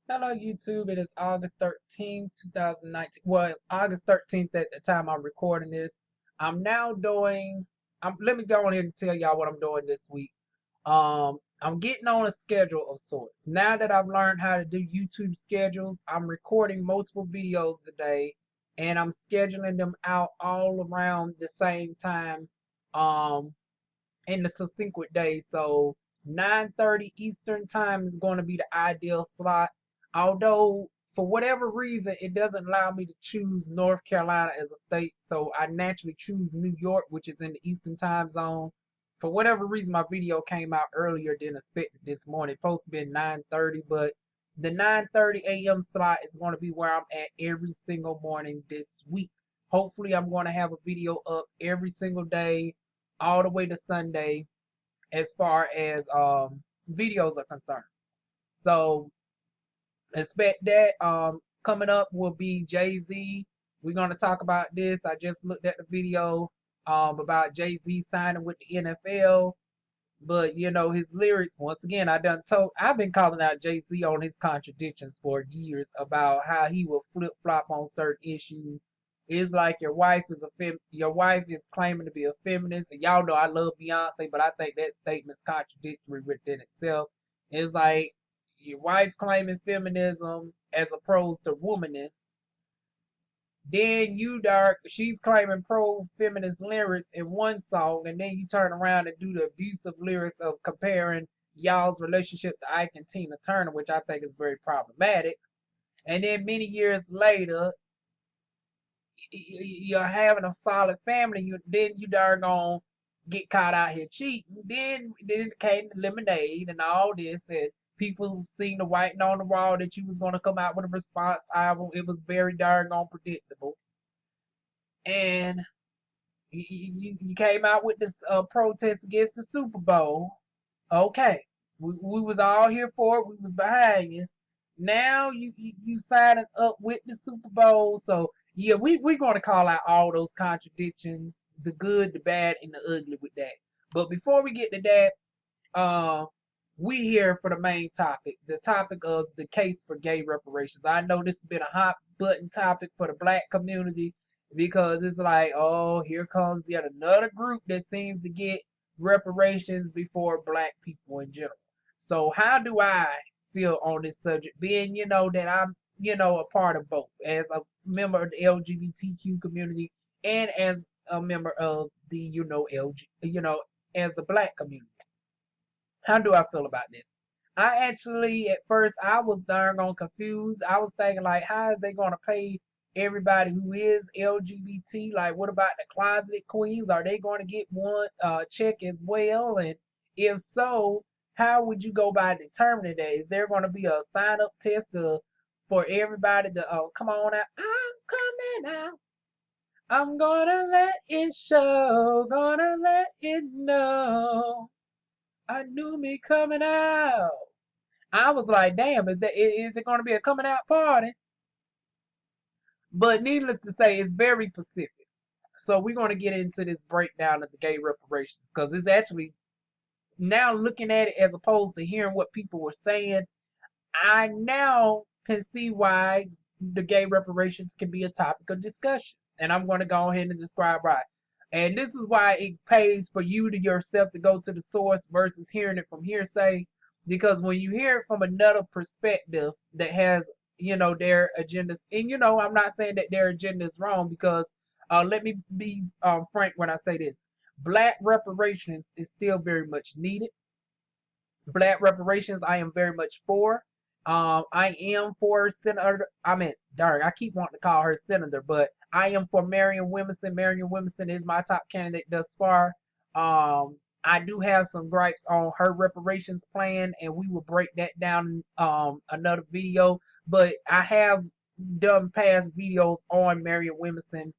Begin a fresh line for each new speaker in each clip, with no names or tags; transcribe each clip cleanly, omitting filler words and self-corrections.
Hello, YouTube. It is August 13th, 2019. Well, August 13th at the time I'm recording this. I'm now doing, let me go on here and tell y'all what I'm doing this week. I'm getting on a schedule of sorts. Now that I've learned how to do YouTube schedules, I'm recording multiple videos today and I'm scheduling them out all around the same time. Um, in the subsequent days. So 9:30 Eastern time is going to be the ideal slot. Although for whatever reason it doesn't allow me to choose North Carolina as a state, so I naturally choose New York, which is in the Eastern time zone. For whatever reason, my video came out earlier than expected this morning. It's supposed to be 9:30, but the 9:30 a.m. slot is going to be where I'm at every single morning this week. Hopefully, I'm going to have a video up every single day all the way to Sunday as far as videos are concerned. So expect that. Coming up will be Jay-Z. We're gonna talk about this. I just looked at the video about Jay-Z signing with the NFL. But you know, his lyrics, once again, I've been calling out Jay-Z on his contradictions for years about how he will flip flop on certain issues. It's like your wife is claiming to be a feminist, and y'all know I love Beyonce, but I think that statement's contradictory within itself. It's like your wife claiming feminism as opposed to womanist, then she's claiming pro-feminist lyrics in one song, and then you turn around and do the abusive lyrics of comparing y'all's relationship to Ike and Tina Turner, which I think is very problematic. And then many years later, you're having a solid family. Then you gonna get caught out here cheating. Then it came to Lemonade and all this, and people seen the writing on the wall that you was gonna come out with a response album. It was very darn predictable. And you came out with this protest against the Super Bowl. Okay, we was all here for it. We was behind you. Now you signing up with the Super Bowl. So yeah, we're going to call out all those contradictions, the good, the bad, and the ugly with that. But before we get to that, we here for the main topic, the topic of the case for gay reparations. I know this has been a hot button topic for the black community because it's like, oh, here comes yet another group that seems to get reparations before black people in general. So how do I feel on this subject, being that I'm a part of both as a member of the LGBTQ community and as a member of the as the black community? How do I feel about this? I actually, at first, I was darn on confused. I was thinking, like, how is they going to pay everybody who is LGBT? Like, what about the closet queens? Are they going to get one check as well? And if so, how would you go by determining that? Is there going to be a sign up test for everybody to come on out? I'm coming out. I'm gonna let it show. Gonna let it know. I knew me coming out. I was like, damn, is it going to be a coming out party? But needless to say, it's very specific. So we're going to get into this breakdown of the gay reparations because it's actually, now looking at it as opposed to hearing what people were saying, I now can see why the gay reparations can be a topic of discussion. And I'm going to go ahead and describe why. And this is why it pays for you to yourself to go to the source versus hearing it from hearsay. Because when you hear it from another perspective that has, their agendas, and I'm not saying that their agenda is wrong because let me be frank when I say this. Black reparations is still very much needed. Black reparations, I am very much for. I am for Senator. I keep wanting to call her Senator, but I am for Marion Williamson. Marion Williamson is my top candidate thus far. I do have some gripes on her reparations plan, and we will break that down another video. But I have done past videos on Marion Williamson,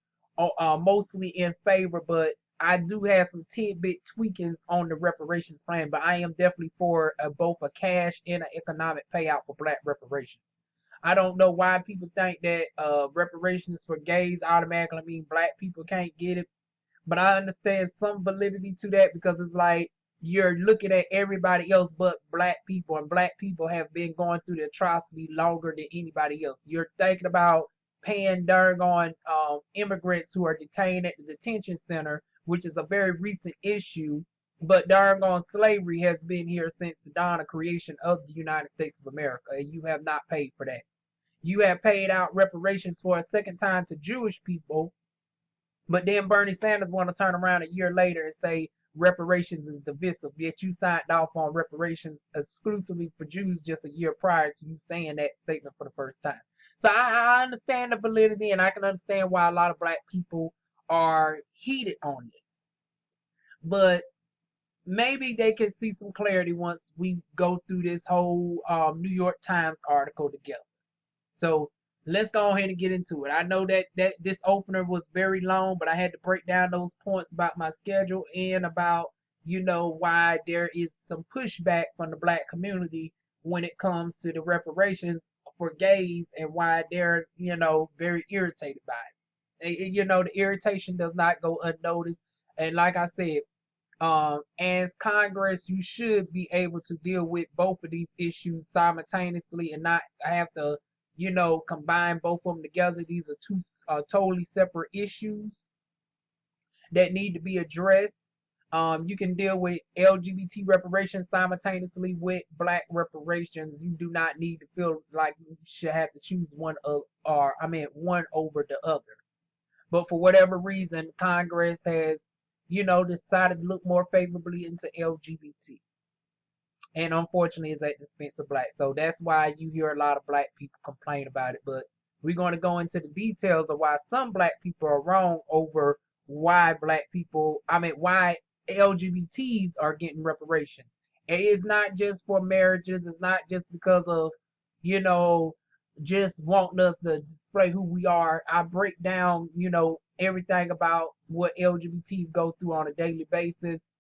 mostly in favor, but I do have some tidbit tweakings on the reparations plan, but I am definitely for both a cash and an economic payout for black reparations. I don't know why people think that reparations for gays automatically mean black people can't get it, but I understand some validity to that because it's like you're looking at everybody else but black people, and black people have been going through the atrocity longer than anybody else. You're thinking about paying darn on immigrants who are detained at the detention center, which is a very recent issue, but darn on slavery has been here since the dawn of creation of the United States of America, and you have not paid for that. You have paid out reparations for a second time to Jewish people, but then Bernie Sanders want to turn around a year later and say reparations is divisive. Yet you signed off on reparations exclusively for Jews just a year prior to you saying that statement for the first time. So I understand the validity, and I can understand why a lot of black people are heated on this. But maybe they can see some clarity once we go through this whole New York Times article together. So let's go ahead and get into it. I know that this opener was very long, but I had to break down those points about my schedule and about, why there is some pushback from the black community when it comes to the reparations for gays, and why they're, very irritated by it. The irritation does not go unnoticed. And like I said, as Congress, you should be able to deal with both of these issues simultaneously and not have to, combine both of them together. These are two totally separate issues that need to be addressed. You can deal with LGBT reparations simultaneously with black reparations. You do not need to feel like you should have to choose one over the other. But for whatever reason, Congress has, decided to look more favorably into LGBT. And unfortunately, it's at the expense of black. So that's why you hear a lot of black people complain about it. But we're going to go into the details of why some black people are wrong over why why LGBTs are getting reparations. And it's not just for marriages. It's not just because of, just wanting us to display who we are. I break down, everything about what LGBTs go through on a daily basis.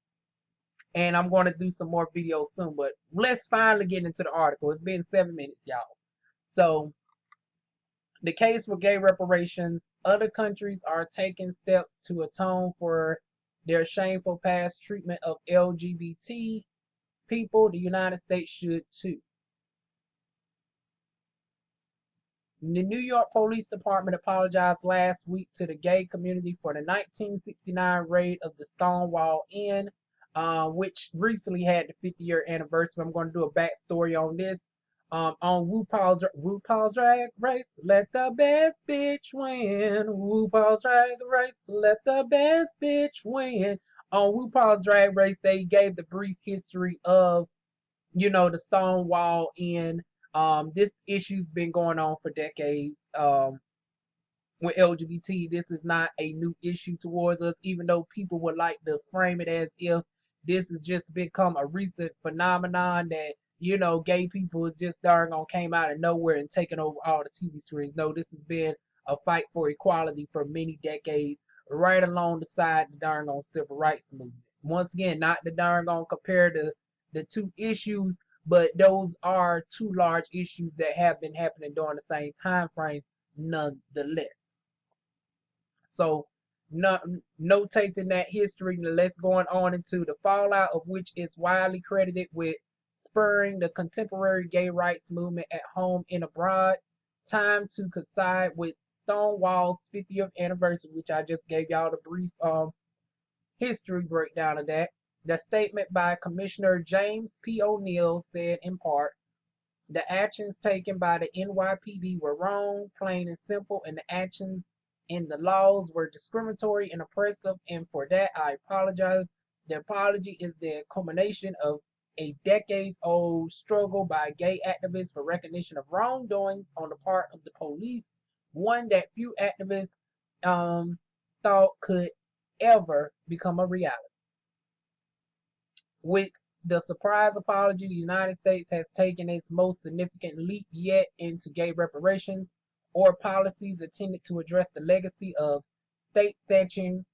And I'm going to do some more videos soon, but let's finally get into the article. It's been 7 minutes, y'all. So, the case for gay reparations. Other countries are taking steps to atone for their shameful past treatment of LGBT people. The United States should too. The New York Police Department apologized last week to the gay community for the 1969 raid of the Stonewall Inn, which recently had the 50-year anniversary. I'm going to do a backstory on this. On RuPaul's Drag Race, let the best bitch win. RuPaul's Drag Race, let the best bitch win. On RuPaul's Drag Race, they gave the brief history of, the Stonewall Inn. This issue's been going on for decades. With LGBT, this is not a new issue towards us, even though people would like to frame it as if this has just become a recent phenomenon that, gay people is just darn on came out of nowhere and taken over all the TV screens. No, this has been a fight for equality for many decades, right along the side of the darn on civil rights movement. Once again, not the darn on compare the two issues, but those are two large issues that have been happening during the same time frames, nonetheless. So, notating that history, let's go on into the fallout of which is widely credited with spurring the contemporary gay rights movement at home and abroad. Time to coincide with Stonewall's 50th anniversary, which I just gave y'all the brief history breakdown of that. The statement by Commissioner James P. O'Neill said in part, the actions taken by the NYPD were wrong, plain and simple, and the actions in the laws were discriminatory and oppressive, and for that I apologize. The apology is the culmination of a decades-old struggle by gay activists for recognition of wrongdoings on the part of the police, one that few activists thought could ever become a reality. With the surprise apology, the United States has taken its most significant leap yet into gay reparations, or policies intended to address the legacy of state-sanctioned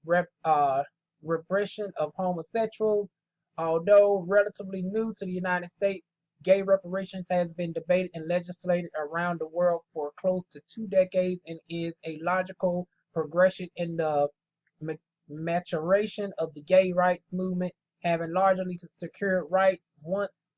repression of homosexuals. Although relatively new to the United States, gay reparations has been debated and legislated around the world for close to 2 decades and is a logical progression in the maturation of the gay rights movement, having largely secured rights once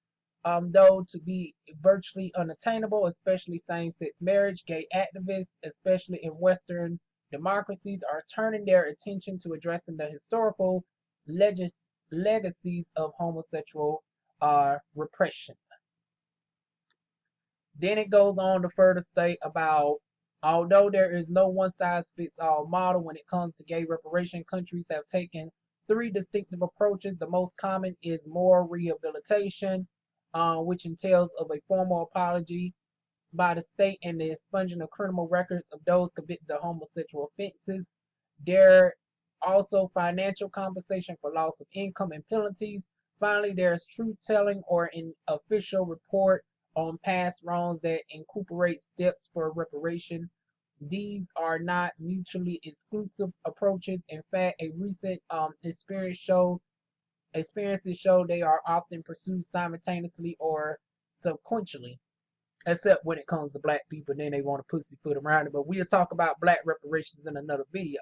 though to be virtually unattainable, especially same-sex marriage. Gay activists, especially in Western democracies, are turning their attention to addressing the historical legacies of homosexual repression. Then it goes on to further state about although there is no one size fits all model when it comes to gay reparation, countries have taken three distinctive approaches. The most common is moral rehabilitation, which entails of a formal apology by the state and the expunging of criminal records of those convicted of homosexual offenses. There also financial compensation for loss of income and penalties. Finally, there's truth telling or an official report on past wrongs that incorporate steps for reparation. These are not mutually exclusive approaches. In fact, a recent experiences show they are often pursued simultaneously or sequentially, except when it comes to black people, then they want to pussyfoot around it. But we'll talk about black reparations in another video.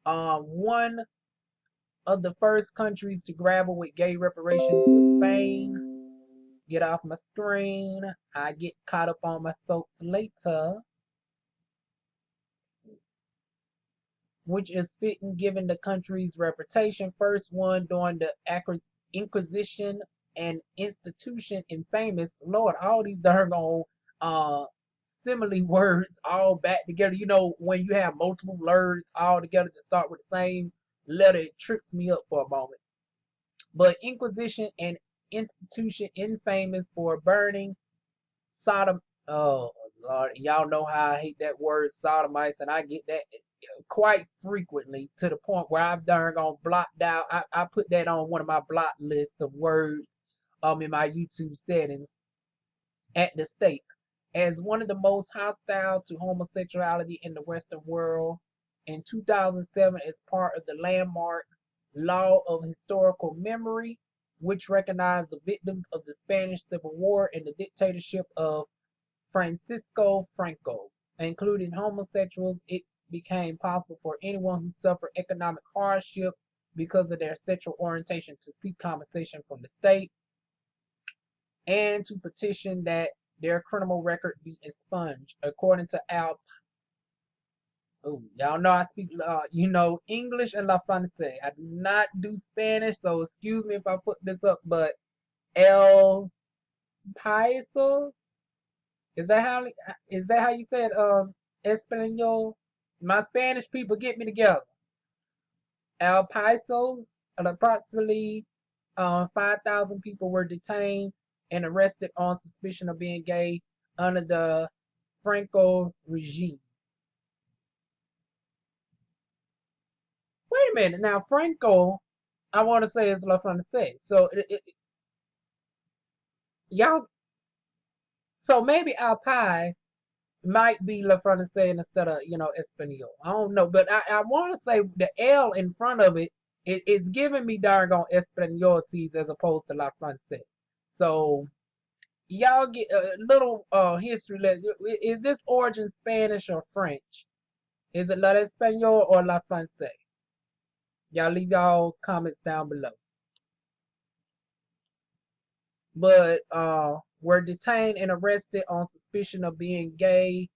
One of the first countries to grapple with gay reparations was Spain. Get off my screen. I get caught up on my soaps later. Which is fitting given the country's reputation. First one during the Inquisition and institution infamous. Lord, all these darn simile words all back together. You know, when you have multiple words all together to start with the same letter, it trips me up for a moment. But Inquisition and institution infamous for burning Sodom. Oh Lord, y'all know how I hate that word sodomites, and I get that quite frequently to the point where I've darn gone blocked out. I put that on one of my block lists of words in my YouTube settings at the stake as one of the most hostile to homosexuality in the Western world. In 2007, as part of the landmark Law of Historical Memory, which recognized the victims of the Spanish Civil War and the dictatorship of Francisco Franco, including homosexuals, it became possible for anyone who suffered economic hardship because of their sexual orientation to seek compensation from the state and to petition that their criminal record be expunged. According to y'all know I speak, English and La Francais. I do not do Spanish, so excuse me if I put this up, but El Paisos, is that how you said Espanol? My Spanish people, get me together. El Paisos, approximately 5,000 people were detained and arrested on suspicion of being gay under the Franco regime. Wait a minute. Now, Franco, I want to say is La Francais. So, y'all, so maybe Alpine might be La Francais instead of, Espanol. I don't know. But I want to say the L in front of it is giving me darn Espanolities as opposed to La Francais. So, y'all get a little history. Is this origin Spanish or French? Is it La Espanol or La Francais? Y'all leave y'all comments down below. But were detained and arrested on suspicion of being gay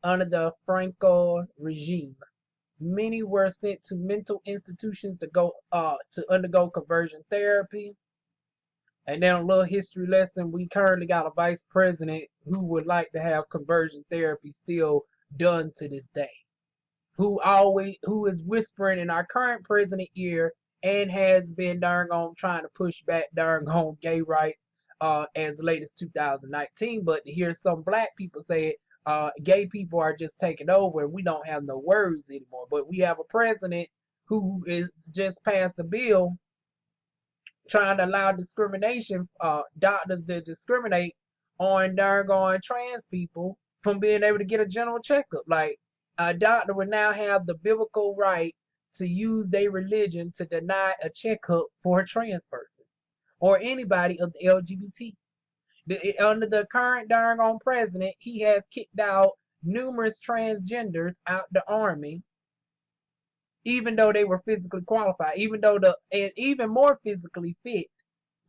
under the Franco regime. Many were sent to mental institutions to undergo conversion therapy. And then a little history lesson. We currently got a vice president who would like to have conversion therapy still done to this day. Who is whispering in our current president ear and has been trying to push back gay rights as late as 2019. But to hear some black people say gay people are just taking over and we don't have no words anymore. But we have a president who is just passed a bill trying to allow discrimination, doctors to discriminate on trans people from being able to get a general checkup. Like, a doctor would now have the biblical right to use their religion to deny a checkup for a trans person or anybody of the LGBT. Under the current president, he has kicked out numerous transgenders out the army even though they were physically qualified, and even more physically fit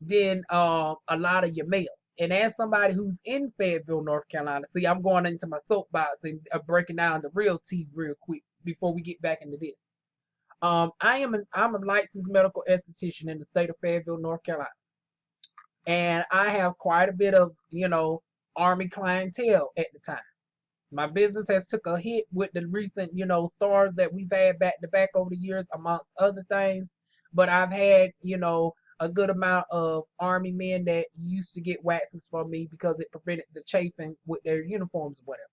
than a lot of your males. And as somebody who's in Fayetteville, North Carolina, see, I'm going into my soapbox and breaking down the real tea real quick before we get back into this. I'm a licensed medical esthetician in the state of Fayetteville, North Carolina, and I have quite a bit of Army clientele at the time. My business has took a hit with the recent stars that we've had back to back over the years, amongst other things. But I've had a good amount of Army men that used to get waxes from me because it prevented the chafing with their uniforms or whatever.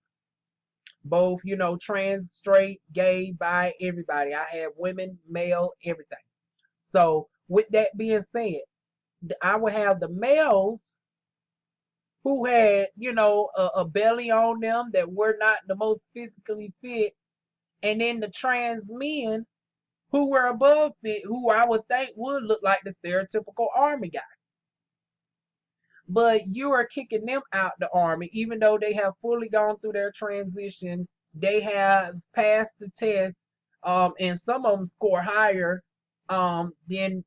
Both trans, straight, gay, bi, everybody. I have women, male, everything. So with that being said, I would have the males who had, a belly on them that were not the most physically fit, and then the trans men who were above fit, who I would think would look like the stereotypical Army guy. But you are kicking them out the Army, even though they have fully gone through their transition. They have passed the test, and some of them score higher than,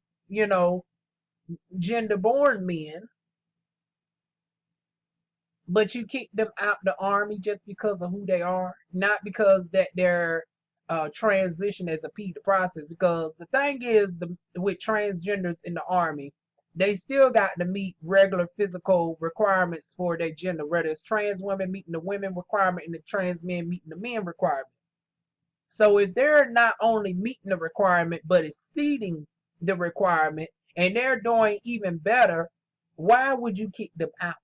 gender-born men. But you kick them out the Army just because of who they are, not because that their transition as a P the process. Because the thing is, with transgenders in the Army, they still got to meet regular physical requirements for their gender, whether it's trans women meeting the women requirement and the trans men meeting the men requirement. So if they're not only meeting the requirement but exceeding the requirement, and they're doing even better, why would you kick them out?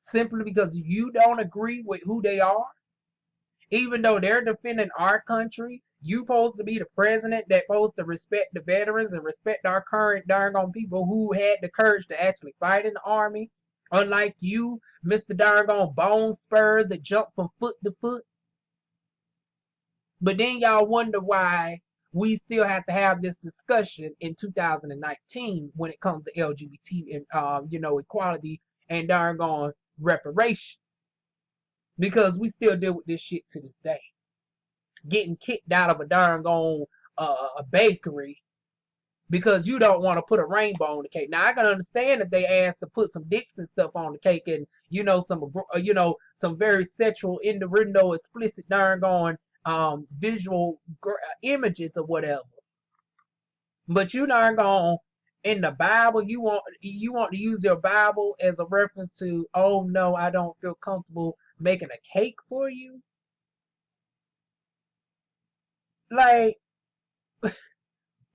Simply because you don't agree with who they are? Even though they're defending our country, you supposed to be the president that supposed to respect the veterans and respect our current darn on people who had the courage to actually fight in the Army. Unlike you, Mr. Darn on Bone Spurs that jump from foot to foot. But then y'all wonder why we still have to have this discussion in 2019 when it comes to LGBT and equality and darn on reparations. Because we still deal with this shit to this day. Getting kicked out of a darn gone a bakery because you don't want to put a rainbow on the cake. Now I can understand if they ask to put some dicks and stuff on the cake and some very sexual, innuendo, explicit darn gone visual images or whatever. But you darn gone in the Bible, you want to use your Bible as a reference to, oh no, I don't feel comfortable making a cake for you. Like,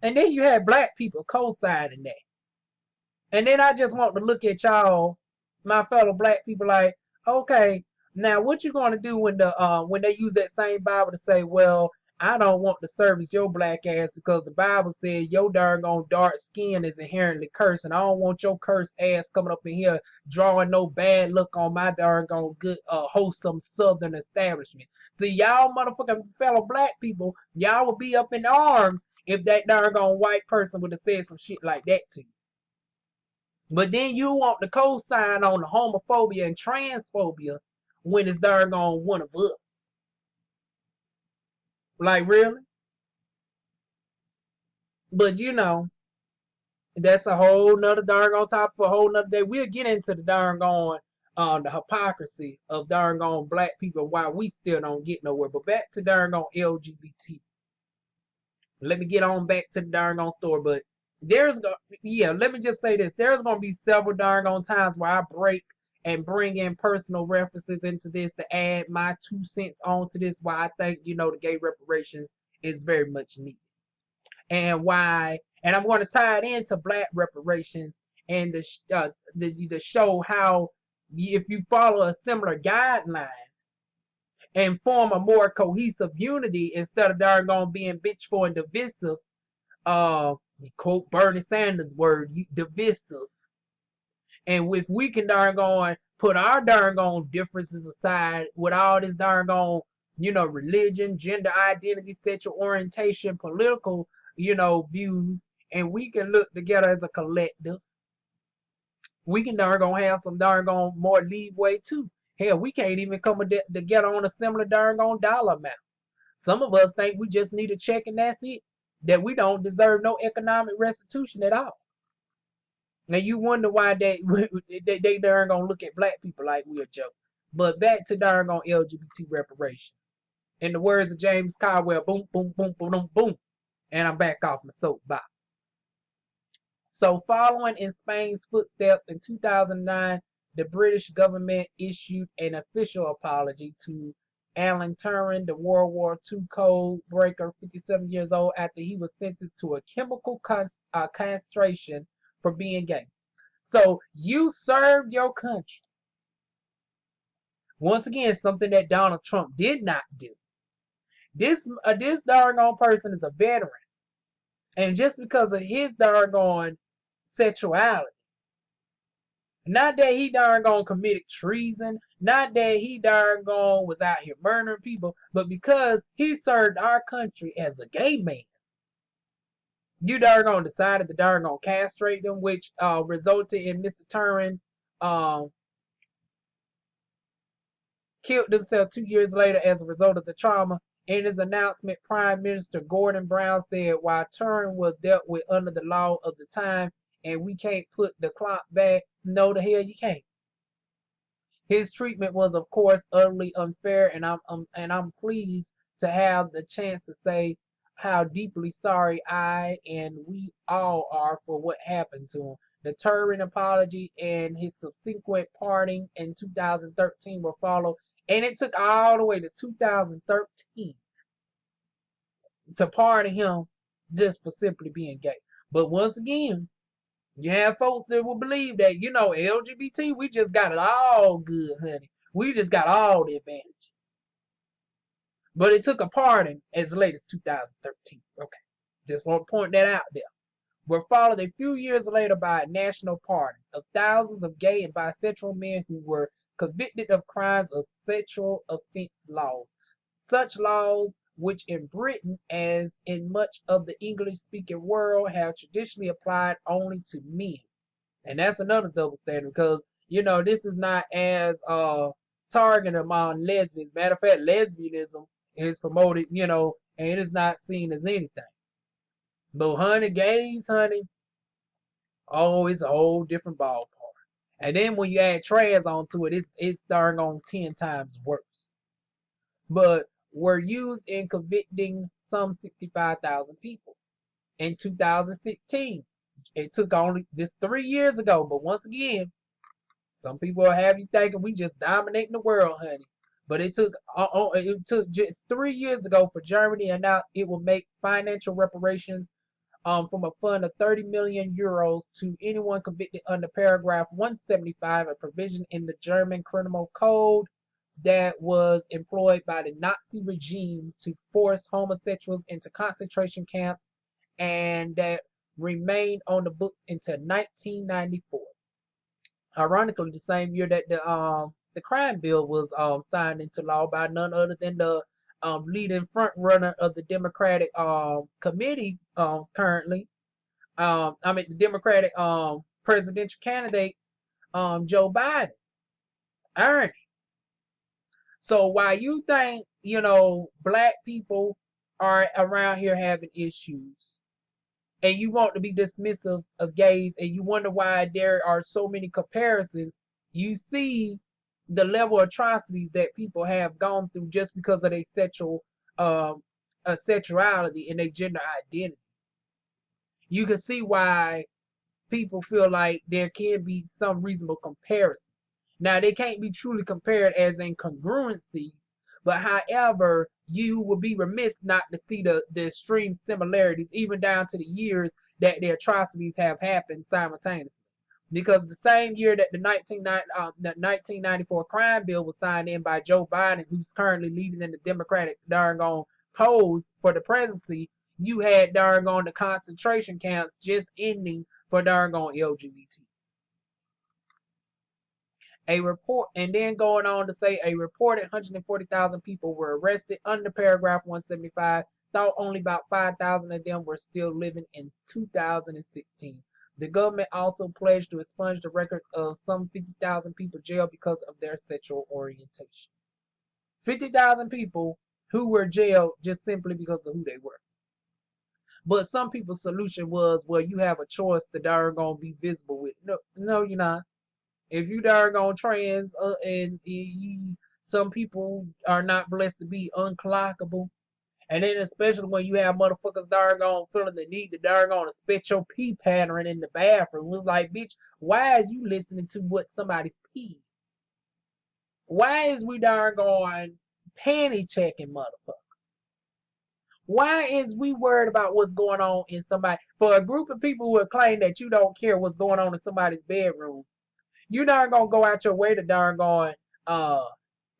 and then you had black people co-signing that. And then I just want to look at y'all, my fellow black people, like, okay, now what you gonna do when they use that same Bible to say, well, I don't want to service your black ass because the Bible said your darn dark skin is inherently cursed, and I don't want your cursed ass coming up in here drawing no bad look on my darn good wholesome southern establishment. See, y'all motherfucking fellow black people, y'all would be up in arms if that darn white person would have said some shit like that to you. But then you want to co-sign on the homophobia and transphobia when it's darn one of us. Like, really? But that's a whole nother darn topic for a whole nother day. We'll get into the darn the hypocrisy of darn black people, why we still don't get nowhere. But back to darn LGBT. Let me get on back to the darn story. But let me just say this. There's gonna be several darn times where I break and bring in personal references into this to add my 2 cents onto this, why I think, the gay reparations is very much needed. And why, and I'm going to tie it into black reparations and to show how if you follow a similar guideline and form a more cohesive unity instead of darn being bitchful and divisive, quote Bernie Sanders' word, divisive. And if we can darn put our darn differences aside with all this darn religion, gender identity, sexual orientation, political, views, and we can look together as a collective, we can darn have some darn more leeway too. Hell, we can't even come together on a similar darn dollar amount. Some of us think we just need a check and that's it. That we don't deserve no economic restitution at all. Now you wonder why they darn gonna look at black people like we a joke. But back to darn on LGBT reparations. In the words of James Caldwell, boom, boom, boom, boom, boom, boom. And I'm back off my soapbox. So following in Spain's footsteps in 2009, the British government issued an official apology to Alan Turing, the World War II code breaker, 57 years old, after he was sentenced to a chemical castration for being gay. So you served your country. Once again, something that Donald Trump did not do. This darn person is a veteran. And just because of his darn sexuality, not that he darn committed treason, not that he darn was out here murdering people, but because he served our country as a gay man, you darn decided to darn castrate them, which resulted in Mr. Turing killed himself 2 years later as a result of the trauma. In his announcement, Prime Minister Gordon Brown said, while Turing was dealt with under the law of the time, and we can't put the clock back, no, the hell you can't. His treatment was, of course, utterly unfair, and I'm pleased to have the chance to say how deeply sorry I and we all are for what happened to him. The Turing apology and his subsequent pardoning in 2013 were followed. And it took all the way to 2013 to pardon him just for simply being gay. But once again, you have folks that will believe that, LGBT, we just got it all good, honey. We just got all the advantages. But it took a pardon as late as 2013. Okay. Just want to point that out there. Were followed a few years later by a national pardon of thousands of gay and bisexual men who were convicted of crimes of sexual offense laws. Such laws, which in Britain, as in much of the English-speaking world, have traditionally applied only to men. And that's another double standard because, this is not as targeted among lesbians. Matter of fact, lesbianism is promoted, and it is not seen as anything. But honey, gays, honey, oh, it's a whole different ballpark. And then when you add trans onto it, it's darn on 10 times worse. But were used in convicting some 65,000 people. In 2016, it took only this 3 years ago. But once again, some people will have you thinking we just dominating the world, honey. But it took just 3 years ago for Germany to announce it will make financial reparations from a fund of 30 million euros to anyone convicted under paragraph 175, a provision in the German criminal code that was employed by the Nazi regime to force homosexuals into concentration camps and that remained on the books until 1994. Ironically, the same year that the crime bill was signed into law by none other than the leading front runner of the Democratic committee currently. The Democratic presidential candidates, Joe Biden, Ernie. So while you think, black people are around here having issues, and you want to be dismissive of gays, and you wonder why there are so many comparisons, you see the level of atrocities that people have gone through just because of their sexuality and their gender identity. You can see why people feel like there can be some reasonable comparisons. Now, they can't be truly compared as incongruencies, but however, you would be remiss not to see the extreme similarities, even down to the years that the atrocities have happened simultaneously. Because the same year that the 1994 crime bill was signed in by Joe Biden, who's currently leading in the Democratic polls for the presidency, you had the concentration camps just ending for LGBTs. A report, and then going on to say a reported 140,000 people were arrested under paragraph 175, thought only about 5,000 of them were still living in 2016. The government also pledged to expunge the records of some 50,000 people jailed because of their sexual orientation. 50,000 people who were jailed just simply because of who they were. But some people's solution was, well, you have a choice to darn gonna be visible with. No, no, you're not. If you darn gonna trans and some people are not blessed to be unclockable, and then especially when you have motherfuckers darn gonna feeling the need to darn gonna spit your pee pattern in the bathroom. It's like, bitch, why is you listening to what somebody's pees? Why is we darn going panty checking motherfuckers? Why is we worried about what's going on in somebody? For a group of people who claim that you don't care what's going on in somebody's bedroom, you darn gonna go out your way to darn going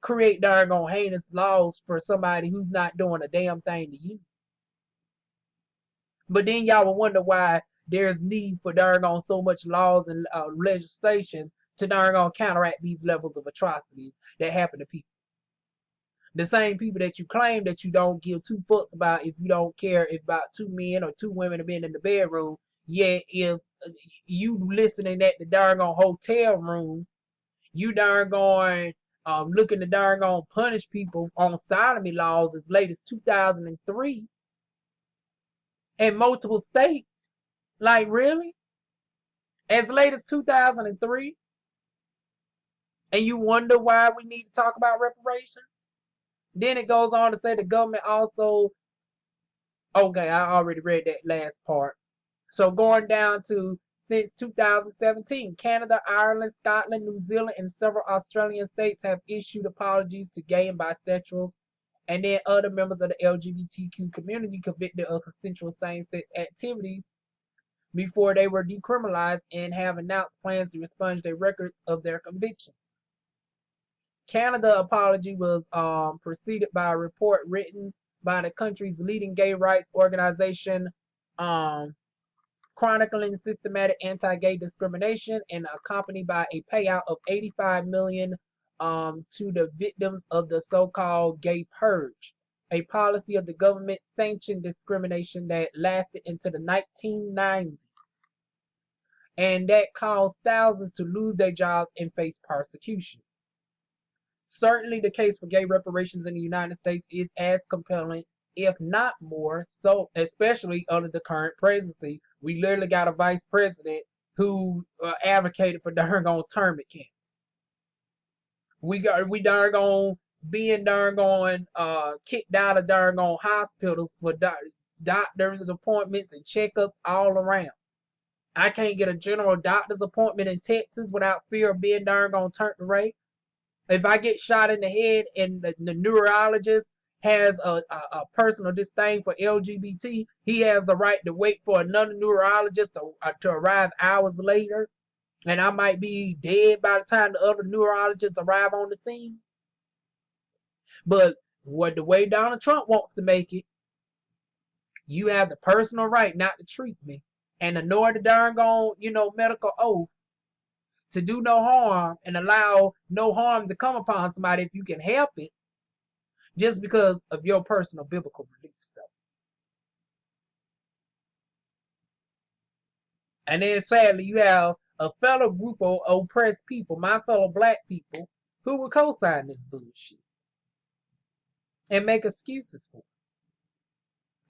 create darn gonna heinous laws for somebody who's not doing a damn thing to you. But then y'all will wonder why there's need for darn on so much laws and legislation to darn on counteract these levels of atrocities that happen to people. The same people that you claim that you don't give two fucks about if you don't care if about two men or two women have been in the bedroom, yet if you listening at the darn on hotel room, you darn going looking to darn on punish people on sodomy laws as late as 2003 in multiple states. Like, really? As late as 2003? And you wonder why we need to talk about reparations? Then it goes on to say the government also, okay, I already read that last part. So going down to since 2017, Canada, Ireland, Scotland, New Zealand, and several Australian states have issued apologies to gay and bisexuals and then other members of the LGBTQ community convicted of consensual same-sex activities before they were decriminalized and have announced plans to expunge their records of their convictions. Canada apology was preceded by a report written by the country's leading gay rights organization, chronicling systematic anti-gay discrimination and accompanied by a payout of $85 million to the victims of the so-called gay purge, a policy of the government-sanctioned discrimination that lasted into the 1990s and that caused thousands to lose their jobs and face persecution. Certainly, the case for gay reparations in the United States is as compelling, if not more, so especially under the current presidency. We literally got a vice president who advocated for darn on internment camps. We darn on being darn on kicked out of darn on hospitals for doctors' appointments and checkups all around. I can't get a general doctor's appointment in Texas without fear of being darn on turned to rape. If I get shot in the head and the neurologist has a personal disdain for LGBT, he has the right to wait for another neurologist to arrive hours later, and I might be dead by the time the other neurologists arrive on the scene. But the way Donald Trump wants to make it, you have the personal right not to treat me and ignore the darn gone, medical oath to do no harm and allow no harm to come upon somebody if you can help it, just because of your personal biblical beliefs, though. And then sadly, you have a fellow group of oppressed people, my fellow black people, who will co-sign this bullshit and make excuses for it.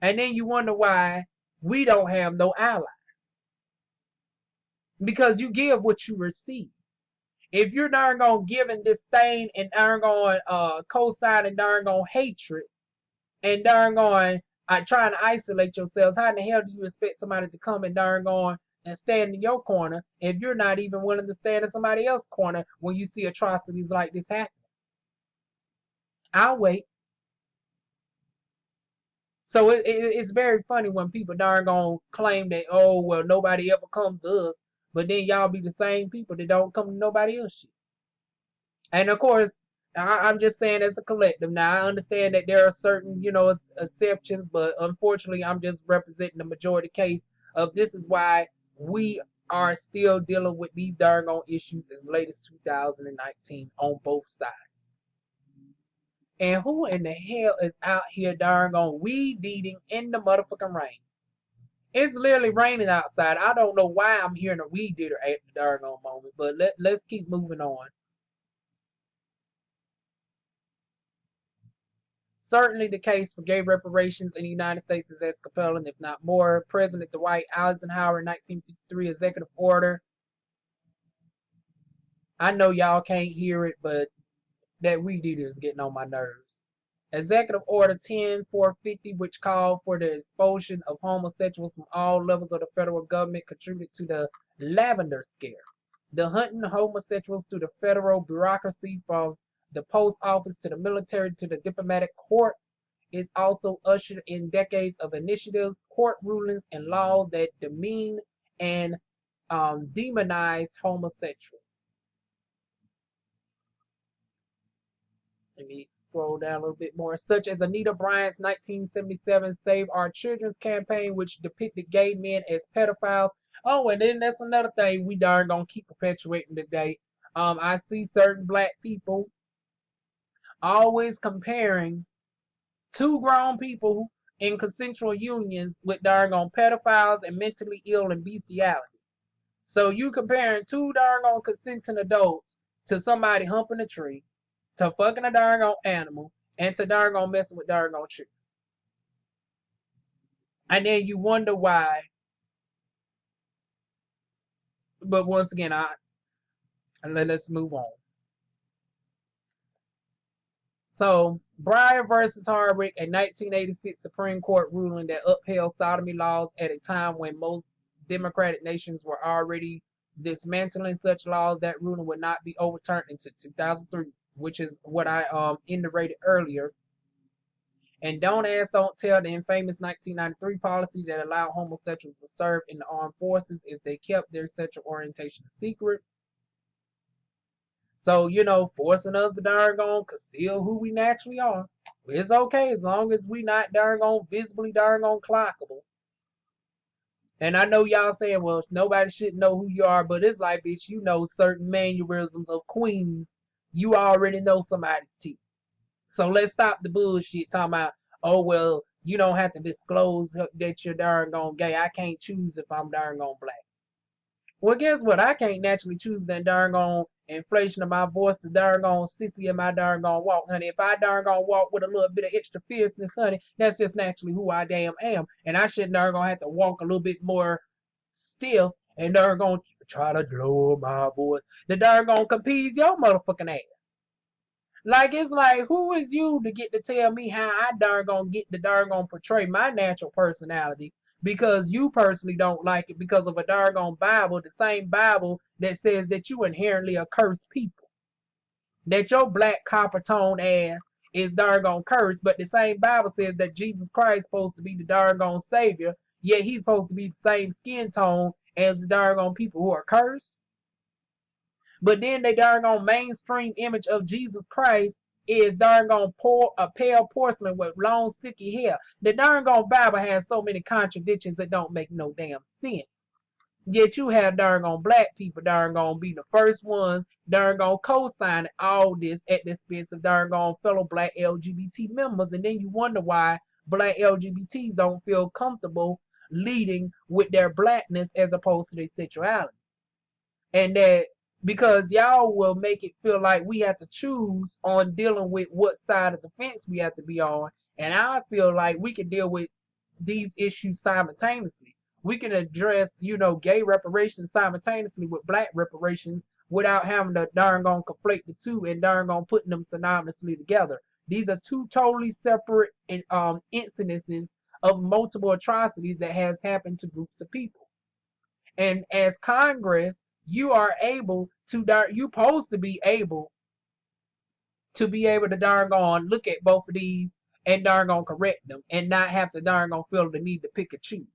And then you wonder why we don't have no allies. Because you give what you receive. If you're darn gonna give in disdain and darn gonna co-sign and darn gonna hatred and darn gonna trying to isolate yourselves, how in the hell do you expect somebody to come and darn gonna and stand in your corner if you're not even willing to stand in somebody else's corner when you see atrocities like this happen? I'll wait. So it's very funny when people darn gonna claim that, oh, well, nobody ever comes to us. But then y'all be the same people that don't come to nobody else shit. And of course, I'm just saying as a collective. Now, I understand that there are certain, exceptions, but unfortunately, I'm just representing the majority case of this is why we are still dealing with these darn on issues as late as 2019 on both sides. And who in the hell is out here darn on weed eating in the motherfucking rain? It's literally raining outside. I don't know why I'm hearing a weed eater at the darn on moment, but let's keep moving on. Certainly the case for gay reparations in the United States is as compelling, if not more. President Dwight Eisenhower 1953 executive order. I know y'all can't hear it, but that weed eater is getting on my nerves. Executive Order 10450, which called for the expulsion of homosexuals from all levels of the federal government, contributed to the Lavender Scare. The hunting homosexuals through the federal bureaucracy, from the post office to the military to the diplomatic courts, is also ushered in decades of initiatives, court rulings, and laws that demean and demonize homosexuals. Let me scroll down a little bit more. Such as Anita Bryant's 1977 Save Our Children's campaign, which depicted gay men as pedophiles. Oh, and then that's another thing we darn gonna keep perpetuating today. I see certain black people always comparing two grown people in consensual unions with darn on pedophiles and mentally ill and bestiality. So you comparing two darn on consenting adults to somebody humping a tree, to fucking a darn on animal, and to darn on messing with darn on children. And then you wonder why. But once again, let's move on. So, Breyer versus Hardwick, a 1986 Supreme Court ruling that upheld sodomy laws at a time when most democratic nations were already dismantling such laws. That ruling would not be overturned until 2003, which is what I iterated earlier. And don't ask, don't tell, the infamous 1993 policy that allowed homosexuals to serve in the armed forces if they kept their sexual orientation secret. So, forcing us to darn on conceal who we naturally are. It's okay as long as we not darn on visibly darn on clockable. And I know y'all saying, well, nobody should know who you are, but it's like, bitch, certain mannerisms of queens. You already know somebody's teeth. So let's stop the bullshit talking about, oh, well, you don't have to disclose that you're darn on gay. I can't choose if I'm darn on black. Well, guess what? I can't naturally choose that darn on inflation of my voice, the darn on sissy in my darn on walk, honey. If I darn on walk with a little bit of extra fierceness, honey, that's just naturally who I damn am. And I shouldn't darn gonna have to walk a little bit more stiff and darn gonna try to lower my voice. The darn gonna compete your motherfucking ass. Like, it's like, who is you to get to tell me how I darn gonna get to darn gonna portray my natural personality? Because you personally don't like it because of a darn Bible, the same Bible that says that you inherently a cursed people. That your black copper tone ass is darn cursed, but the same Bible says that Jesus Christ is supposed to be the darn savior, yet he's supposed to be the same skin tone as the darn people who are cursed. But then they darn mainstream image of Jesus Christ is darn a pale porcelain with long silky hair. The darn Bible has so many contradictions that don't make no damn sense. Yet you have darn black people darn be the first ones darn co-signing all this at the expense of darn fellow black LGBT members, and then you wonder why black LGBTs don't feel comfortable leading with their blackness as opposed to their sexuality. And that because y'all will make it feel like we have to choose on dealing with what side of the fence we have to be on. And I feel like we can deal with these issues simultaneously. We can address, gay reparations simultaneously with black reparations without having to darn conflate the two and darn putting them synonymously together. These are two totally separate incidences of multiple atrocities that has happened to groups of people. And as Congress, you are able to you supposed to be able to darn look at both of these and darn correct them and not have to darn feel the need to pick and choose.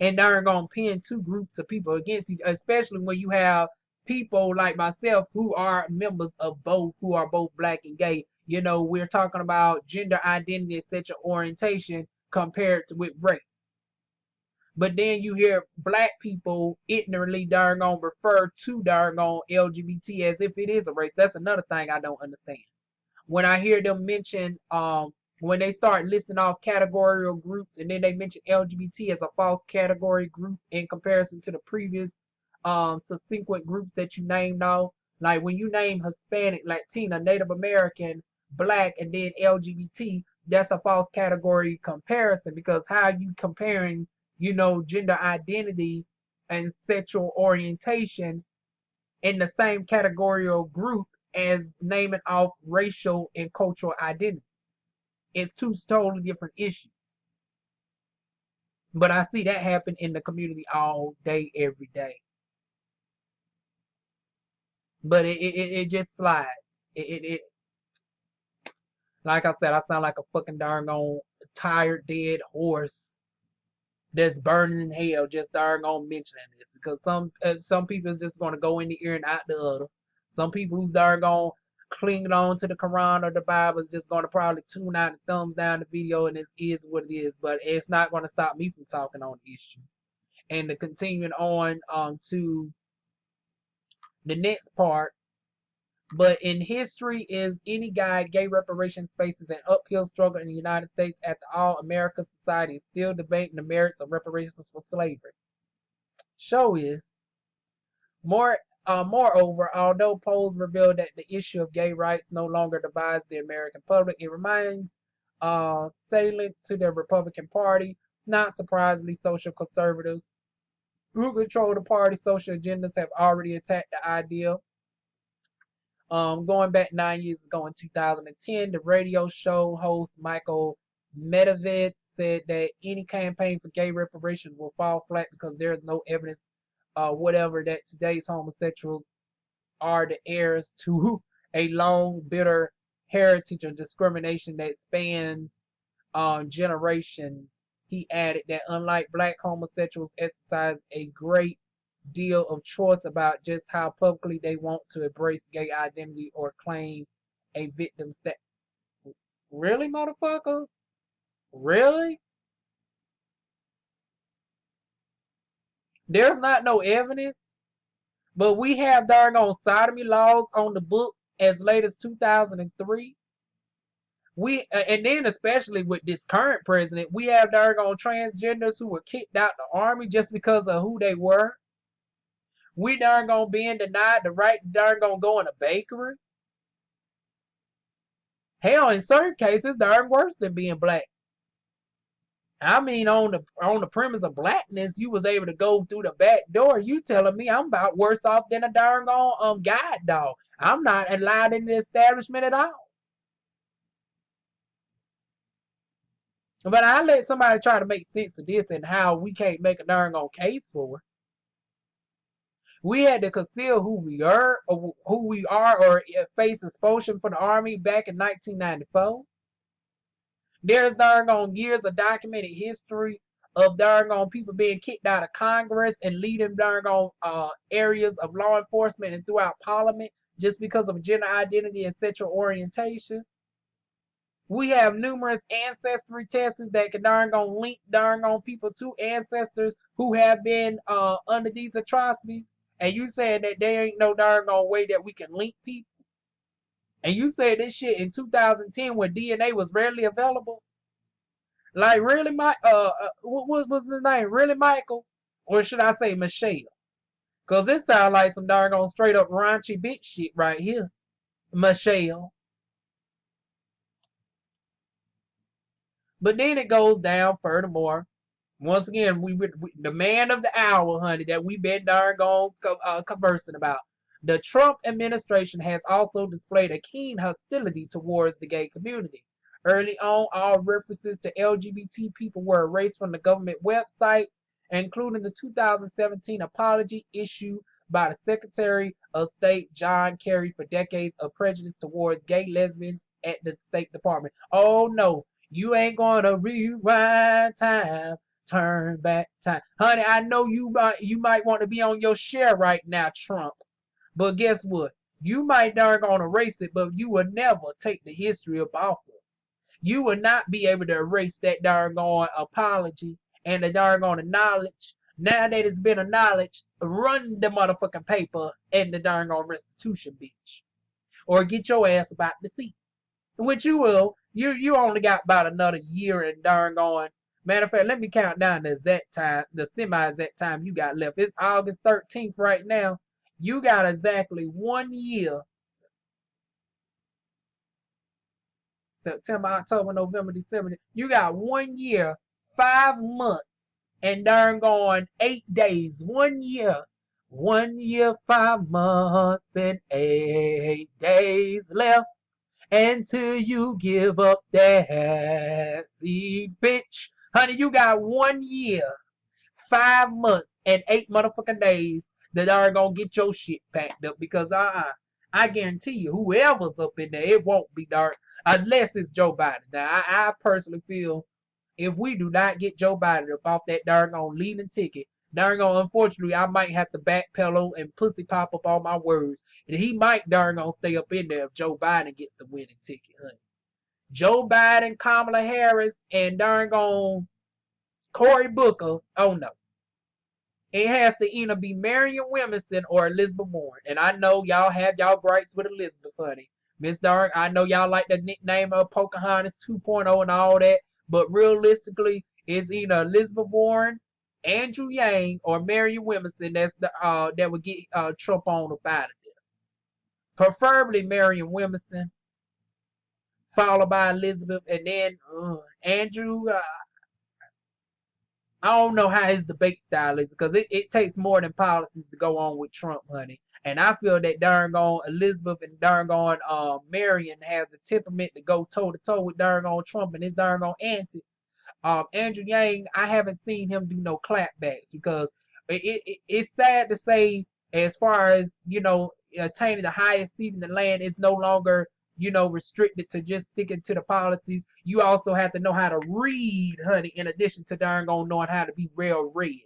And darn pin two groups of people against each, especially when you have people like myself who are members of both, who are both black and gay. We're talking about gender identity and sexual orientation compared to with race. But then you hear black people ignorantly darn refer to darn LGBT as if it is a race. That's another thing I don't understand. When I hear them mention, when they start listing off categorical groups and then they mention LGBT as a false category group in comparison to the previous subsequent groups that you named off. Like when you name Hispanic, Latina, Native American, black and then LGBT, that's a false category comparison, because how you comparing, gender identity and sexual orientation in the same categorical group as naming off racial and cultural identities. It's two totally different issues. But I see that happen in the community all day, every day. But it just slides. Like I said, I sound like a fucking darn on tired, dead horse that's burning in hell just darn on mentioning this, because some people is just going to go in the ear and out the other. Some people who's darn on clinging on to the Quran or the Bible is just going to probably tune out and thumbs down the video, and this is what it is. But it's not going to stop me from talking on the issue. And to continuing on to the next part. But in history, is any guide, gay reparations faces an uphill struggle in the United States after all. American society is still debating the merits of reparations for slavery. Show is moreover, although polls reveal that the issue of gay rights no longer divides the American public, it remains salient to the Republican Party. Not surprisingly, social conservatives who control the party's social agendas have already attacked the idea. Going back 9 years ago in 2010, the radio show host Michael Medved said that any campaign for gay reparations will fall flat because there is no evidence whatever that today's homosexuals are the heirs to a long, bitter heritage of discrimination that spans generations. He added that unlike black homosexuals exercise a great deal of choice about just how publicly they want to embrace gay identity or claim a victim status. Really, motherfucker? Really? There's not no evidence, but we have darn on sodomy laws on the book as late as 2003. And then especially with this current president, we have darn on transgenders who were kicked out the army just because of who they were. We darn gonna being denied the right to darn gonna go in a bakery. Hell, in certain cases, darn worse than being black. I mean, on the premise of blackness, you was able to go through the back door. You telling me I'm about worse off than a darn gone guide dog? I'm not allowed in the establishment at all. But I let somebody try to make sense of this and how we can't make a darn gone case for it. We had to conceal who we are or face expulsion from the army back in 1994. There's darn on years of documented history of darn on people being kicked out of Congress and leading darn on areas of law enforcement and throughout Parliament just because of gender identity and sexual orientation. We have numerous ancestry tests that can darn on link darn on people to ancestors who have been under these atrocities. And you saying that there ain't no darn way that we can link people? And you said this shit in 2010 when DNA was readily available? Like, really, what was his name? Really, Michael? Or should I say Michelle? Because it sounds like some darn straight up raunchy bitch shit right here. Michelle. But then it goes down furthermore. Once again, we the man of the hour, honey, that we've been darn conversing about. The Trump administration has also displayed a keen hostility towards the gay community. Early on, all references to LGBT people were erased from the government websites, including the 2017 apology issued by the Secretary of State John Kerry for decades of prejudice towards gay lesbians at the State Department. Oh no, you ain't gonna rewind time. Turn back time. Honey, I know you might want to be on your share right now, Trump. But guess what? You might darn gonna erase it, but you will never take the history of off us. You will not be able to erase that darn apology and the darn knowledge. Now that it's been acknowledged, run the motherfucking paper and the darn restitution, bitch. Or get your ass about the seat. Which you will. You only got about another year and darn going. Matter of fact, let me count down the exact time, the semi-exact time you got left. It's August 13th right now. You got exactly 1 year. September, October, November, December. You got 1 year, 5 months, and darn gone 8 days. 1 year. 1 year, 5 months, and 8 days left until you give up that seed, bitch. Honey, you got 1 year, 5 months, and 8 motherfucking days that are gonna get your shit packed up because I guarantee you, whoever's up in there, it won't be dark unless it's Joe Biden. Now, I personally feel if we do not get Joe Biden up off that darn on leading ticket, darn on, unfortunately, I might have to backpedal and pussy pop up all my words, and he might darn on stay up in there if Joe Biden gets the winning ticket, honey. Joe Biden, Kamala Harris, and darn on Cory Booker. Oh no. It has to either be Marion Williamson or Elizabeth Warren. And I know y'all have y'all gripes with Elizabeth, honey. Miss Dark, I know y'all like the nickname of Pocahontas 2.0 and all that. But realistically, it's either Elizabeth Warren, Andrew Yang, or Marion Williamson that would get Trump on up out of there. Preferably Marion Williamson, followed by Elizabeth, and then Andrew. I don't know how his debate style is because it takes more than policies to go on with Trump, honey. And I feel that darn on Elizabeth and darn on Marion have the temperament to go toe to toe with darn on Trump and his darn on antics. Andrew Yang, I haven't seen him do no clapbacks because it's sad to say, as far as attaining the highest seat in the land, it's no longer restricted to just sticking to the policies. You also have to know how to read, honey, in addition to darn on knowing how to be real read.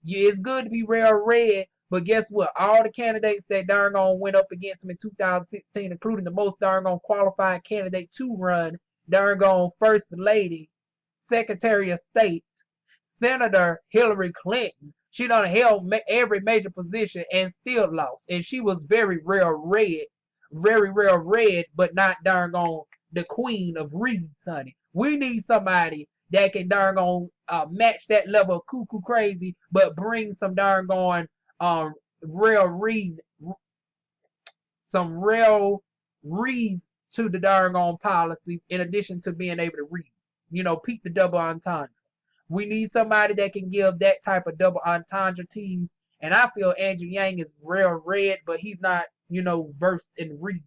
Yeah, it's good to be real read, but guess what? All the candidates that darn on went up against him in 2016, including the most darn on qualified candidate to run, darn on First Lady, Secretary of State, Senator Hillary Clinton. She done held every major position and still lost. And she was very real red, but not darn on the queen of reads, honey. We need somebody that can darn on match that level of cuckoo crazy, but bring some darn on some real reads to the darn on policies, in addition to being able to read. Peep the double entendre. We need somebody that can give that type of double entendre tease. And I feel Andrew Yang is real red, but he's not, versed in reading.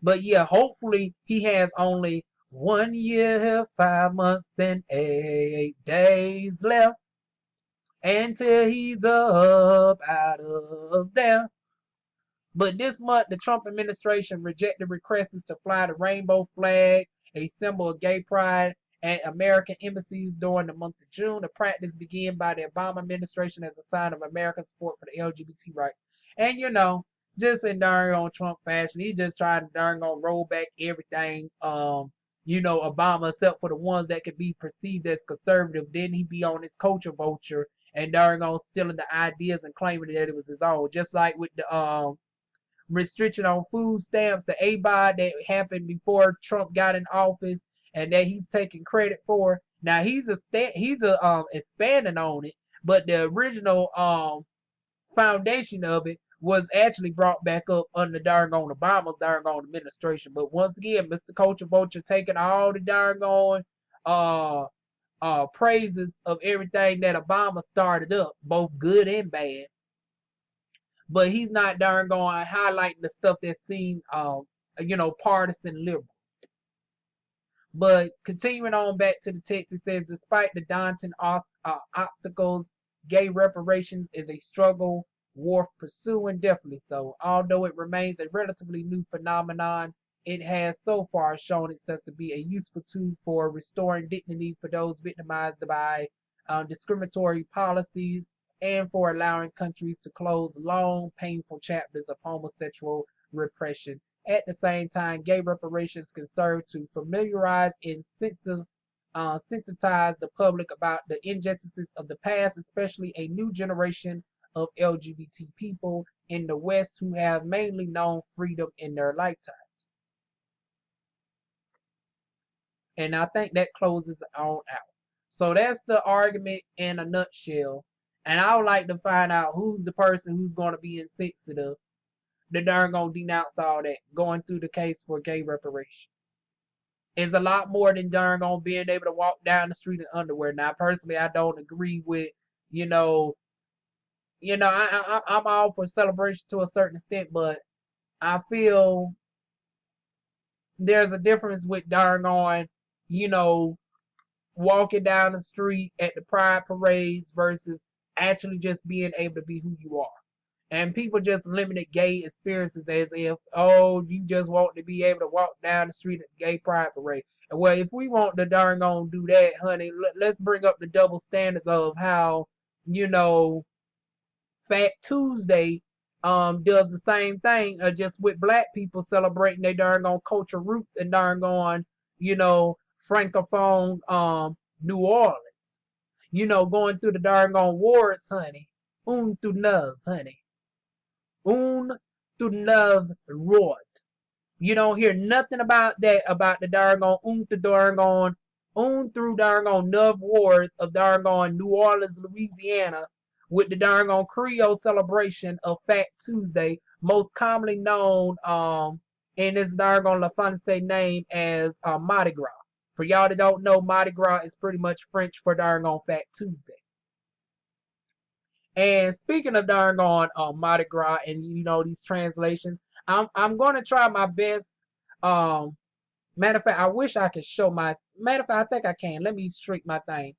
But yeah, hopefully he has only 1 year, 5 months, and 8 days left until he's up out of there. But this month, the Trump administration rejected requests to fly the rainbow flag, a symbol of gay pride, at American embassies during the month of June. The practice began by the Obama administration as a sign of American support for the LGBT rights. And just in darn on Trump fashion, he just tried to darn on roll back everything. Obama, except for the ones that could be perceived as conservative. Then he be on his culture vulture and darn on stealing the ideas and claiming that it was his own. Just like with the restriction on food stamps, the ABOD that happened before Trump got in office, and that he's taking credit for. Now he's expanding on it, but the original foundation of it was actually brought back up under darn on Obama's darn on administration. But once again, Mr. Culture Vulture taking all the darn on praises of everything that Obama started up, both good and bad. But he's not darn going highlighting the stuff that's seen partisan liberal. But continuing on back to the text, it says, despite the daunting obstacles, gay reparations is a struggle worth pursuing, definitely so. Although it remains a relatively new phenomenon, it has so far shown itself to be a useful tool for restoring dignity for those victimized by discriminatory policies and for allowing countries to close long, painful chapters of homosexual repression. At the same time, gay reparations can serve to familiarize and sensitize the public about the injustices of the past, especially a new generation of LGBT people in the West who have mainly known freedom in their lifetimes. And I think that closes on out. So that's the argument in a nutshell. And I would like to find out who's the person who's going to be insensitive to darn gonna denounce all that. Going through the case for gay reparations is a lot more than darn gonna being able to walk down the street in underwear. Now, personally, I don't agree with, you know, I'm all for celebration to a certain extent, but I feel there's a difference with darn on, you know, walking down the street at the pride parades versus actually just being able to be who you are. And people just limited gay experiences as if, oh, you just want to be able to walk down the street at the gay pride parade. And well, if we want to darn on do that, honey, let's bring up the double standards of how, you know, Fat Tuesday does the same thing, just with black people celebrating their darn on culture roots and darn on, you know, francophone New Orleans. You know, going through the darn on wards, honey. Un to love, honey. Un to love road. You don't hear nothing about that, about the darn on to darn on through darn on Nove wards of darn on New Orleans, Louisiana, with the darn on Creole celebration of Fat Tuesday, most commonly known in this darn on La Francais name as Mardi Gras. For y'all that don't know, Mardi Gras is pretty much French for darn on Fat Tuesday. And speaking of darn on Mardi Gras and you know these translations, I'm gonna try my best. Matter of fact, I wish I could show my. Matter of fact, I think I can. Let me streak my thing.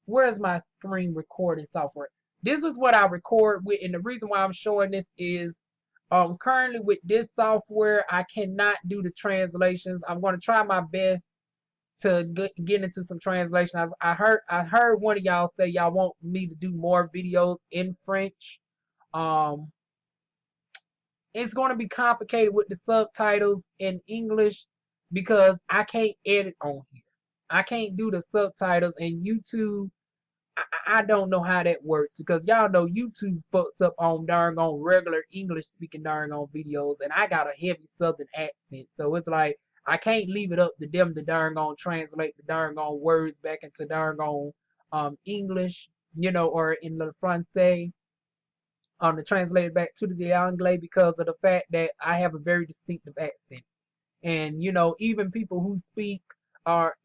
Where's my screen recording software? This is what I record with, and the reason why I'm showing this is currently with this software I cannot do the translations. I'm going to try my best to get into some translations. I heard one of y'all say y'all want me to do more videos in French. It's going to be complicated with the subtitles in English because I can't edit on here. I can't do the subtitles, and YouTube, I don't know how that works because y'all know YouTube fucks up on darn on regular English speaking darn on videos, and I got a heavy southern accent, so it's like I can't leave it up to them to darn on translate the darn on words back into darn on English, you know, or in the Francais, to translate it back to the Anglais because of the fact that I have a very distinctive accent, and you know even people who speak are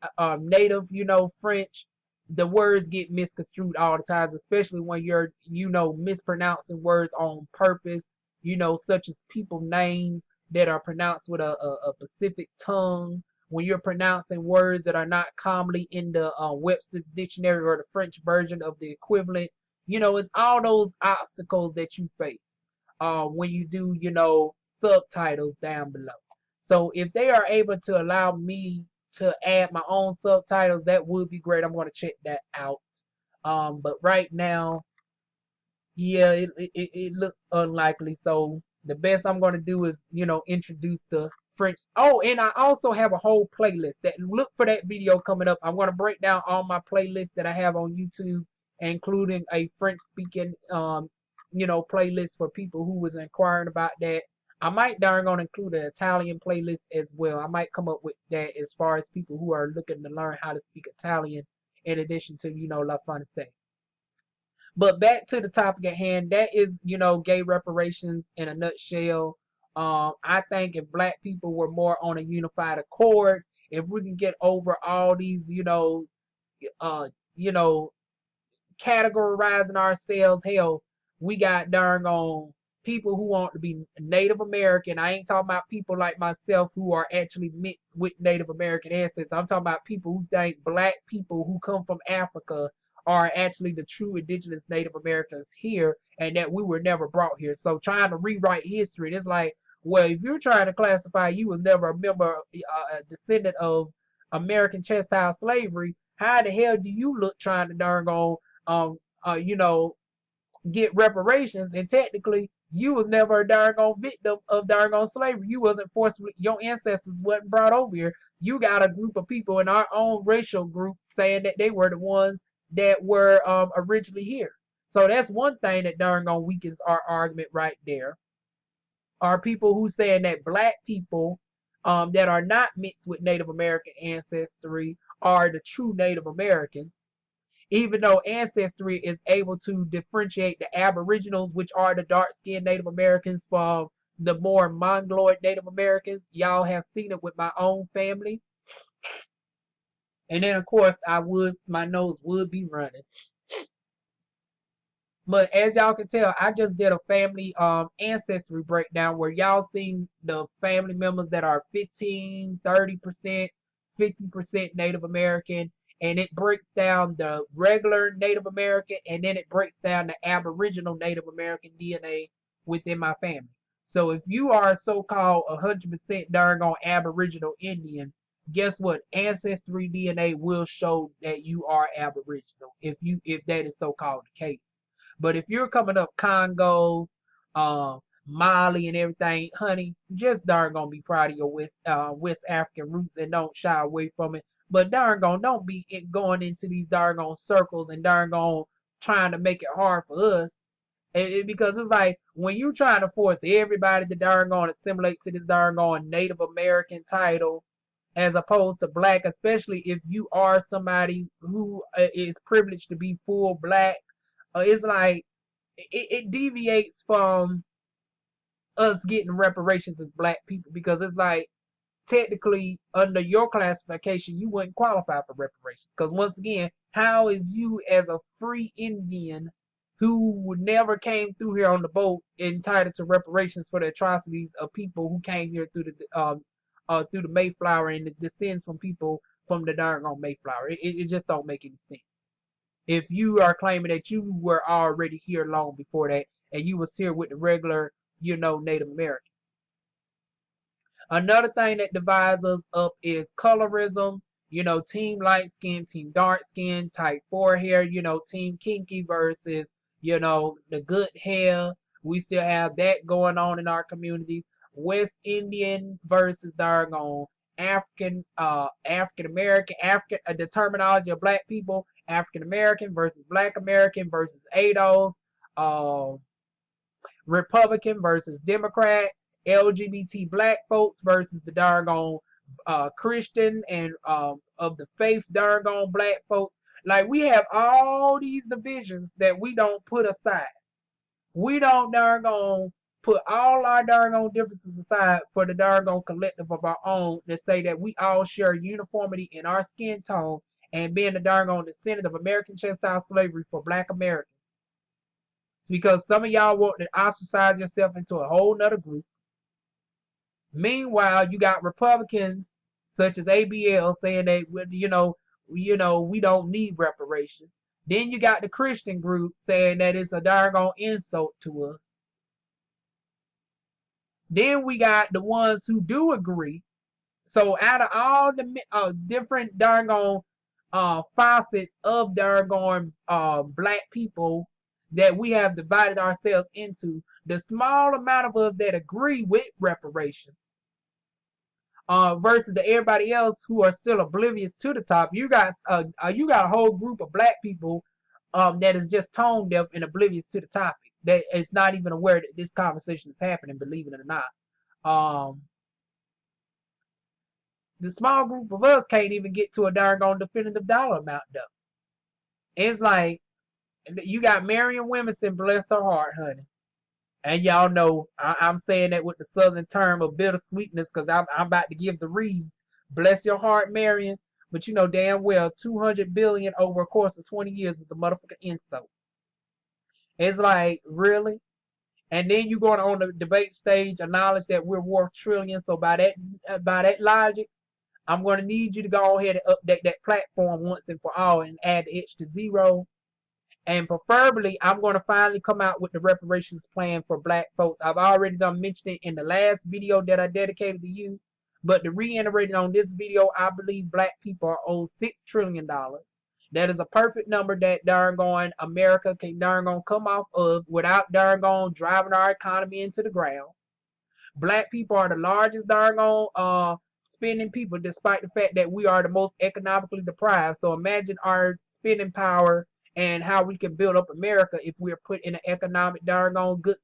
native, you know, French, the words get misconstrued all the times, especially when you're, you know, mispronouncing words on purpose, you know, such as people names that are pronounced with a specific tongue, when you're pronouncing words that are not commonly in the Webster's dictionary or the French version of the equivalent. You know, it's all those obstacles that you face when you do, you know, subtitles down below. So if they are able to allow me to add my own subtitles, that would be great. I'm going to check that out. But right now, yeah, it looks unlikely. So the best I'm going to do is, you know, introduce the French. Oh, and I also have a whole playlist that look for that video coming up. I'm going to break down all my playlists that I have on YouTube, including a French speaking, you know, playlist for people who was inquiring about that. I might darn on include an Italian playlist as well. I might come up with that as far as people who are looking to learn how to speak Italian in addition to, you know, La Francais. But back to the topic at hand, that is, you know, gay reparations in a nutshell. I think if black people were more on a unified accord, if we can get over all these, you know, categorizing ourselves, hell, we got darn on people who want to be Native American. I ain't talking about people like myself who are actually mixed with Native American ancestors. I'm talking about people who think black people who come from Africa are actually the true indigenous Native Americans here and that we were never brought here. So trying to rewrite history, it's like, well, if you're trying to classify you was never a member, a descendant of American chastile slavery, how the hell do you look trying to darn on, you know, get reparations? And technically, you was never a darn on victim of darn on slavery. You wasn't forcibly, your ancestors wasn't brought over here. You got a group of people in our own racial group saying that they were the ones that were originally here. So that's one thing that darn on weakens our argument right there. Are people who saying that black people that are not mixed with Native American ancestry are the true Native Americans. even though Ancestry is able to differentiate the Aboriginals, which are the dark-skinned Native Americans, from the more Mongoloid Native Americans. Y'all have seen it with my own family. And then, of course, my nose would be running. But as y'all can tell, I just did a family ancestry breakdown where y'all seen the family members that are 15, 30%, 50% Native American, and it breaks down the regular Native American, and then it breaks down the Aboriginal Native American DNA within my family. So if you are so-called 100% darn on Aboriginal Indian, guess what? Ancestry DNA will show that you are Aboriginal if that is so-called the case. But if you're coming up Congo, Mali, and everything, honey, just darn gonna be proud of your West African roots and don't shy away from it. But darn gone, don't be going into these darn gone circles and darn gone trying to make it hard for us. Because it's like when you trying to force everybody to darn gone assimilate to this darn gone Native American title, as opposed to black, especially if you are somebody who is privileged to be full black. It's like it deviates from us getting reparations as black people, because it's like technically under your classification you wouldn't qualify for reparations, because once again, how is you as a free Indian who would never came through here on the boat entitled to reparations for the atrocities of people who came here through the Mayflower and it descends from people from the darn on Mayflower? It just don't make any sense. If you are claiming that you were already here long before that and you was here with the regular, Native Americans. Another thing that divides us up is colorism. Team light skin, team dark skin, type 4 hair, team kinky versus, the good hair. We still have that going on in our communities. West Indian versus doggone African American, the terminology of black people, African American versus Black American versus ADOS, Republican versus Democrat, LGBT black folks versus the darn Christian and of the faith darn black folks. Like, we have all these divisions that we don't put aside. We don't darn put all our darn differences aside for the darn collective of our own to say that we all share uniformity in our skin tone and being the darn descendant of American chattel slavery for black Americans. It's because some of y'all want to ostracize yourself into a whole nother group. Meanwhile, you got Republicans such as ABL saying that we don't need reparations. Then you got the Christian group saying that it's a darn insult to us. Then we got the ones who do agree. So out of all the different darn facets of darn black people that we have divided ourselves into, the small amount of us that agree with reparations versus everybody else who are still oblivious to the top. You got a whole group of black people that is just tone deaf and oblivious to the topic, that is not even aware that this conversation is happening, believe it or not. The small group of us can't even get to a darn definitive dollar amount though. It's like, you got Marion Williamson, bless her heart, honey. And y'all know I'm saying that with the southern term of bittersweetness, because I'm about to give the read. Bless your heart, Marion. But you know damn well 200 billion over a course of 20 years is a motherfucking insult. It's like, really? And then you going on the debate stage, acknowledge that we're worth trillions. So by that logic, I'm going to need you to go ahead and update that platform once and for all and add the H to 0. And preferably, I'm going to finally come out with the reparations plan for black folks. I've already mentioned it in the last video that I dedicated to you. But to reiterate it on this video, I believe black people are owed $6 trillion. That is a perfect number that darn America can darn come off of without darn driving our economy into the ground. Black people are the largest darn spending people, despite the fact that we are the most economically deprived. So imagine our spending power and how we can build up America if we're put in an economic darn good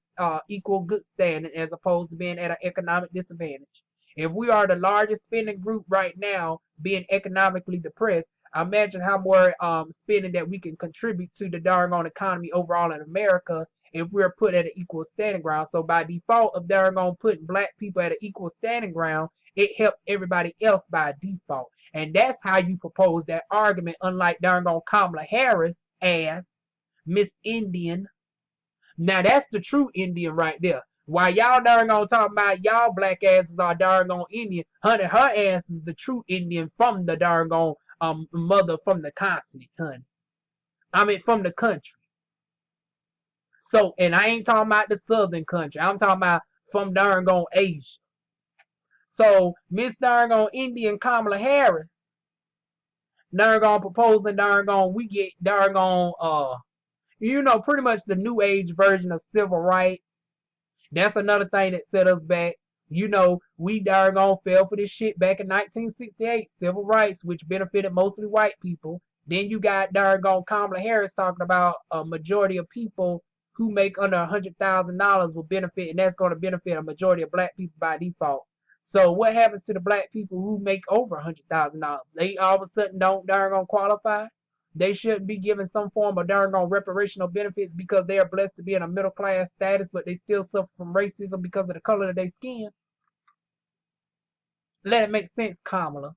equal good standing, as opposed to being at an economic disadvantage. If we are the largest spending group right now, being economically depressed, imagine how more spending that we can contribute to the darn on economy overall in America if we're put at an equal standing ground. So by default of darn on putting black people at an equal standing ground, it helps everybody else by default. And that's how you propose that argument, unlike darn on Kamala Harris ass, Miss Indian. Now that's the true Indian right there. While y'all darn on talking about y'all black asses are darn on Indian, honey, her ass is the true Indian from the darn on mother from the continent, honey. I mean from the country. So, and I ain't talking about the southern country. I'm talking about from darn on Asia. So Miss darn on Indian Kamala Harris, darn on proposing darn on we get darn on pretty much the new age version of civil rights. That's another thing that set us back. We darn on fell for this shit back in 1968, civil rights, which benefited mostly white people. Then you got darn on Kamala Harris talking about a majority of people who make under $100,000 will benefit, and that's going to benefit a majority of black people by default. So what happens to the black people who make over $100,000? They all of a sudden don't darn on qualify. They shouldn't be given some form of darn on reparational benefits because they are blessed to be in a middle class status, but they still suffer from racism because of the color of their skin. Let it make sense, Kamala.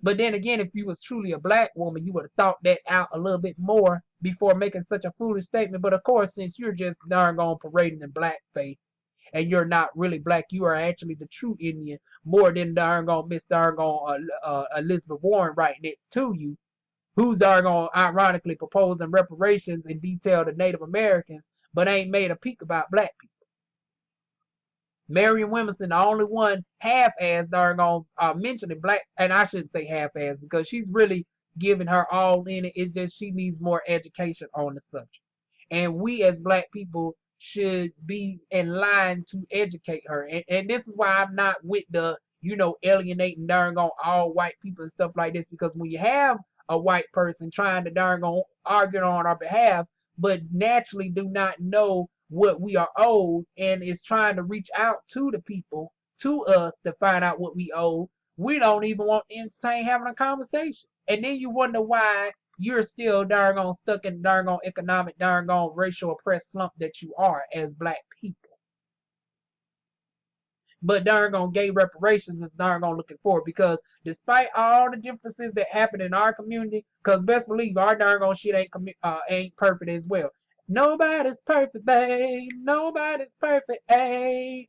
But then again, if you was truly a black woman, you would have thought that out a little bit more before making such a foolish statement. But of course, since you're just darn on parading in blackface and you're not really black, you are actually the true Indian more than darn on Miss darn on Elizabeth Warren right next to you, who's darn on ironically proposing reparations in detail to Native Americans, but ain't made a peep about black people. Marion Williamson, the only one half-ass darn on mentioning black, and I shouldn't say half-ass because she's really giving her all in it. It's just she needs more education on the subject. And we as black people should be in line to educate her. And this is why I'm not with the, alienating darn on all white people and stuff like this, because when you have a white person trying to darn on argue on our behalf, but naturally do not know what we are owed and is trying to reach out to the people, to us, to find out what we owe, we don't even want to entertain having a conversation. And then you wonder why you're still darn on stuck in darn on economic darn on racial oppressed slump that you are as black people. But darn on gay reparations is darn on looking forward, because despite all the differences that happen in our community, because best believe our darn on shit ain't perfect as well. Nobody's perfect, babe. Nobody's perfect. Ay.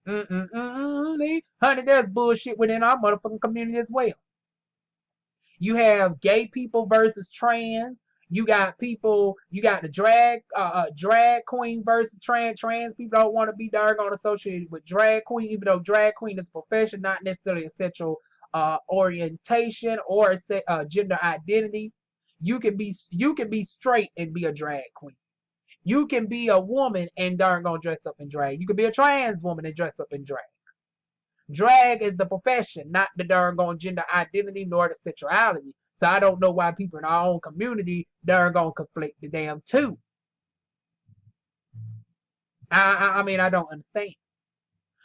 Honey, there's bullshit within our motherfucking community as well. You have gay people versus trans. You got the drag queen versus trans. Trans people don't want to be darn on associated with drag queen, even though drag queen is a profession, not necessarily a sexual orientation or a gender identity. You can be straight and be a drag queen. You can be a woman and darn gonna dress up in drag. You can be a trans woman and dress up in drag. Drag is the profession, not the darn gone gender identity nor the sexuality. So I don't know why people in our own community darn gonna conflict the damn two. I mean, I don't understand.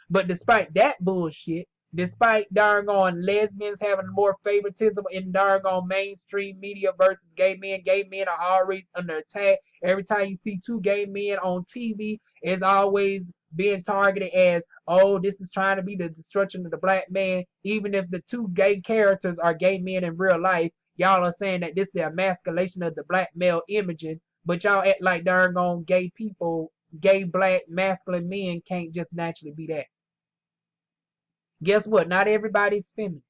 But despite that bullshit, despite darn on lesbians having more favoritism in darn on mainstream media versus gay men are always under attack. Every time you see two gay men on TV, it's always being targeted as, oh, this is trying to be the destruction of the black man. Even if the two gay characters are gay men in real life, y'all are saying that this is the emasculation of the black male imaging, but y'all act like darn on gay people, gay black masculine men can't just naturally be that. Guess what? Not everybody's feminine.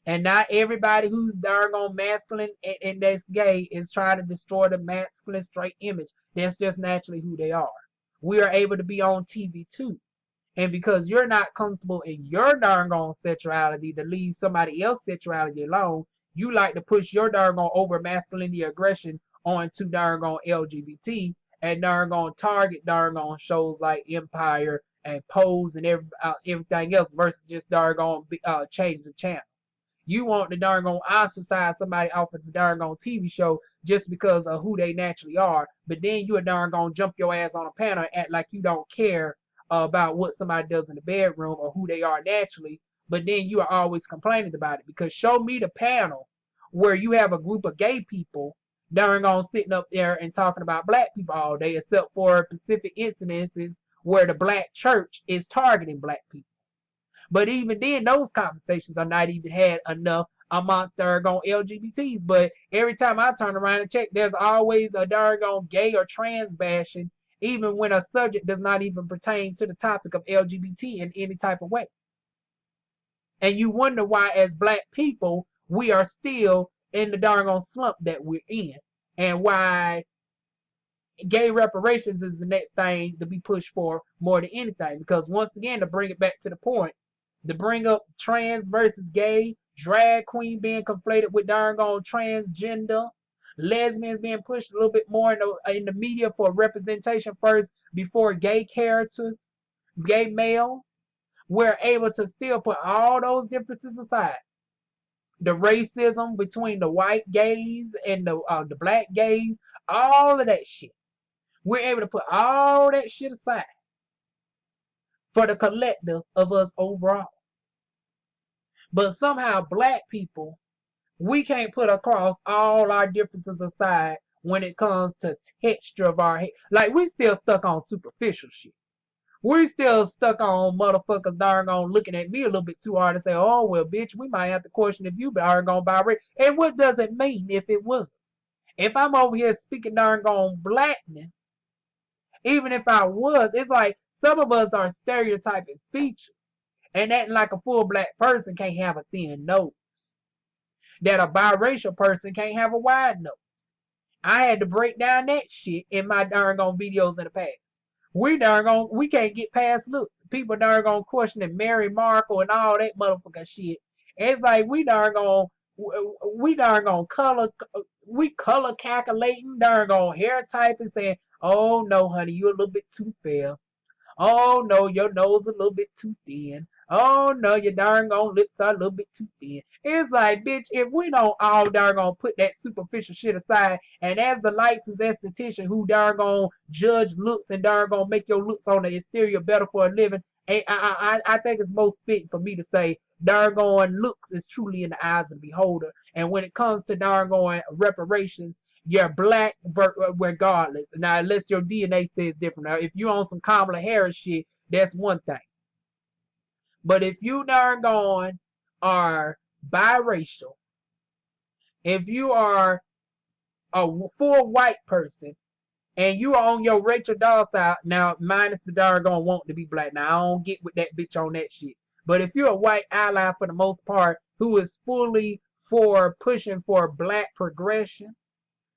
And not everybody who's darn on masculine and that's gay is trying to destroy the masculine straight image. That's just naturally who they are. We are able to be on TV too. And because you're not comfortable in your darn on sexuality to leave somebody else's sexuality alone, you like to push your darn on over masculinity aggression onto darn on LGBT and darn on target darn on shows like Empire and Pose and everything else versus just darn on changing the channel. You want to darn on ostracize somebody off of the darn on TV show just because of who they naturally are, but then you a darn on jump your ass on a panel and act like you don't care about what somebody does in the bedroom or who they are naturally, but then you are always complaining about it. Because show me the panel where you have a group of gay people darn on sitting up there and talking about black people all day, except for specific incidences where the black church is targeting black people. But even then, those conversations are not even had enough amongst darn LGBTs. But every time I turn around and check, there's always a darn gay or trans bashing, even when a subject does not even pertain to the topic of LGBT in any type of way. And you wonder why, as black people, we are still in the darn slump that we're in, and why gay reparations is the next thing to be pushed for more than anything. Because once again, to bring it back to the point, to bring up trans versus gay, drag queen being conflated with darn transgender, lesbians being pushed a little bit more in the media for representation first before gay characters, gay males. We're able to still put all those differences aside. The racism between the white gays and the black gays, all of that shit. We're able to put all that shit aside for the collective of us overall. But somehow black people, we can't put across all our differences aside when it comes to texture of our hair. Like, we still stuck on superficial shit. We still stuck on motherfuckers darn on looking at me a little bit too hard and say, oh, well, bitch, we might have to question if you darn on bi. And what does it mean if it was? If I'm over here speaking darn on blackness, even if I was, it's like some of us are stereotyping features. And that, like, a full black person can't have a thin nose. That a biracial person can't have a wide nose. I had to break down that shit in my darn on videos in the past. We can't get past looks. People darn on questioning Mary Markle and all that motherfucking shit. It's like we darn on color calculating, darn on hair type and saying, oh no, honey, you're a little bit too fair. Oh no, your nose a little bit too thin. Oh no, your darn lips are a little bit too thin. It's like, bitch, if we don't all darn put that superficial shit aside, and as the licensed esthetician who darn judge looks and darn make your looks on the exterior better for a living, I think it's most fitting for me to say darn looks is truly in the eyes of the beholder. And when it comes to darn reparations, you're black regardless. Now, unless your DNA says different. Now, if you on some Kamala Harris shit, that's one thing. But if you darn are biracial, if you are a full white person, and you are on your Rachel Dawson, now minus the darn want to be black. Now, I don't get with that bitch on that shit. But if you're a white ally for the most part who is fully for pushing for black progression,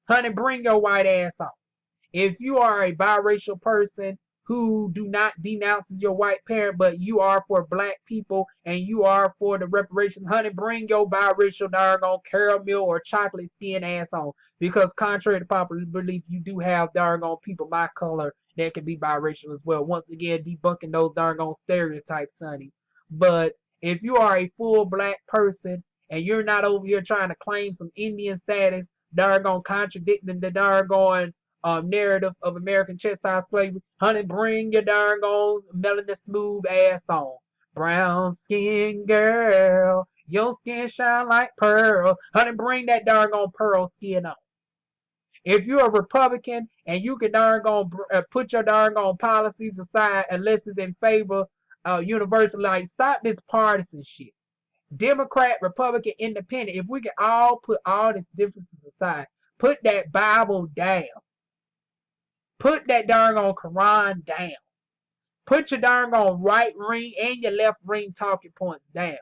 honey, bring your white ass on. If you are a biracial person who do not denounces your white parent, but you are for black people and you are for the reparations, honey, bring your biracial darn caramel or chocolate skin ass on. Because contrary to popular belief, you do darn people my color that can be biracial as well. Once again, debunking those darn stereotypes, honey. But if you are a full black person and you're not over here trying to claim some Indian status, darn contradicting the darn narrative of American textile slavery, honey, bring your darn melanin smooth ass on. Brown skin girl, your skin shine like pearl. Honey, bring that darn pearl skin on. If you're a Republican and you can darn put your darn policies aside unless it's in favor universal, like, stop this partisan shit. Democrat, Republican, Independent, if we can all put all these differences aside, put that Bible down. Put that darn Quran down. Put your darn right ring and your left ring talking points down.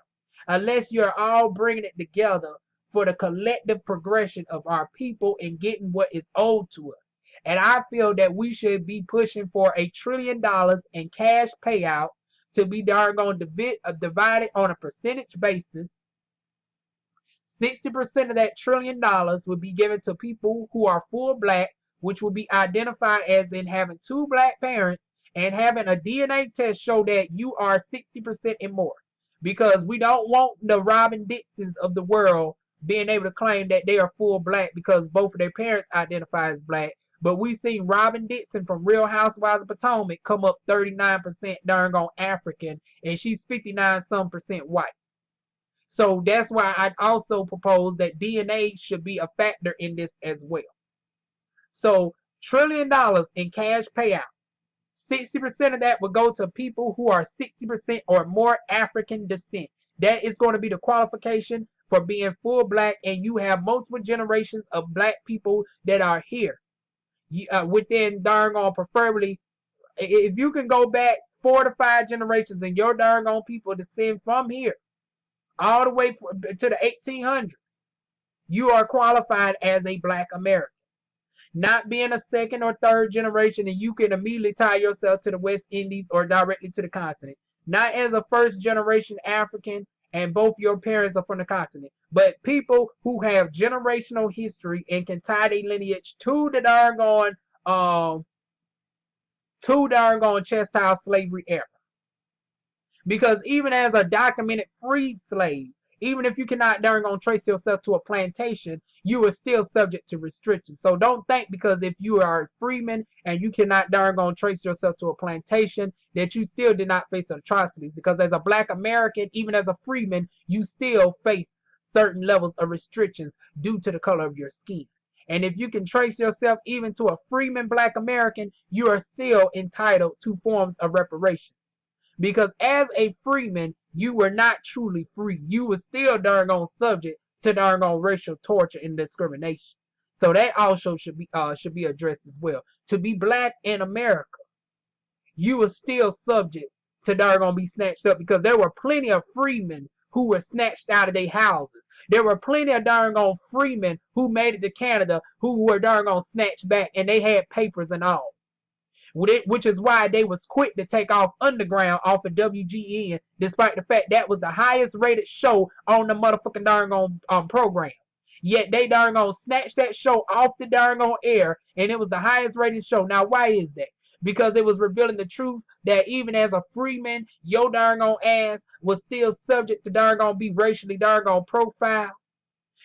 Unless you're all bringing it together for the collective progression of our people and getting what is owed to us. And I feel that we should be pushing for $1 trillion in cash payout to be darn divided on a percentage basis. 60% of that $1 trillion would be given to people who are full black, which will be identified as in having 2 black parents and having a DNA test show that you are 60% and more. Because we don't want the Robin Dixons of the world being able to claim that they are full black because both of their parents identify as black. But we seen Robin Dixon from Real Housewives of Potomac come up 39% darn on African, and she's 59 some percent white. So that's why I'd also propose that DNA should be a factor in this as well. So $1 trillion in cash payout. 60% of that would go to people who are 60% or more African descent. That is going to be the qualification for being full black, and you have multiple generations of black people that are here. Within darn on, preferably, if you can go back 4 to 5 generations and your darn on people descend from here all the way to the 1800s, you are qualified as a black American. Not being a second or third generation, and you can immediately tie yourself to the West Indies or directly to the continent. Not as a first generation African and both your parents are from the continent, but people who have generational history and can tie their lineage to the darn chastile slavery era. Because even as a documented freed slave, even if you cannot darn trace yourself to a plantation, you are still subject to restrictions. So don't think because if you are a freeman and you cannot darn trace yourself to a plantation that you still did not face atrocities. Because as a black American, even as a freeman, you still face certain levels of restrictions due to the color of your skin. And if you can trace yourself even to a freeman black American, you are still entitled to forms of reparations. Because as a freeman, you were not truly free. You were still darn subject to darn racial torture and discrimination. So that also should be addressed as well. To be black in America, you were still subject to darn be snatched up, because there were plenty of freemen who were snatched out of their houses. There were plenty of darn freemen who made it to Canada who were darn snatched back, and they had papers and all. Which is why they was quick to take off Underground off of WGN, despite the fact that was the highest rated show on the motherfucking darn program. Yet they darn snatched that show off the darn air, and it was the highest rated show. Now why is that? Because it was revealing the truth that even as a freeman, your darn ass was still subject to darn be racially darn profiled.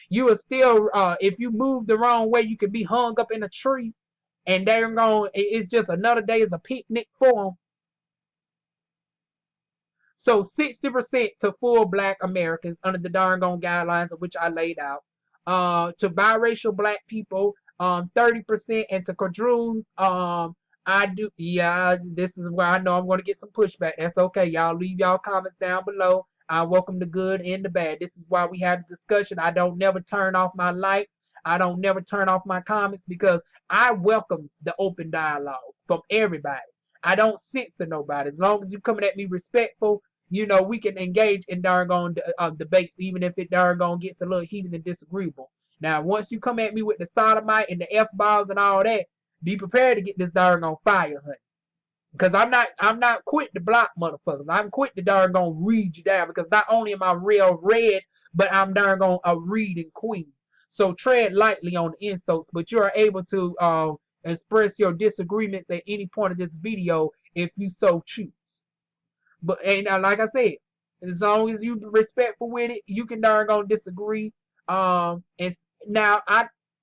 You were still, if you moved the wrong way, you could be hung up in a tree. And it's just another day as a picnic for them. So 60% to full black Americans under the darn guidelines of which I laid out. To biracial black people, 30%, and to quadroons, this is where I know I'm going to get some pushback. That's okay. Y'all leave y'all comments down below. I welcome the good and the bad. This is why we have a discussion. I don't never turn off my likes. I don't never turn off my comments, because I welcome the open dialogue from everybody. I don't censor nobody. As long as you coming at me respectful, we can engage in darn debates, even if it darn gets a little heated and disagreeable. Now, once you come at me with the sodomite and the F-balls and all that, be prepared to get this darn fire hunting. Because I'm not quick to block motherfuckers. I'm quick to darn read you down, because not only am I real red, but I'm darn a reading queen. So tread lightly on the insults, but you are able to express your disagreements at any point of this video if you so choose. But like I said, as long as you respectful with it, you can darn disagree. And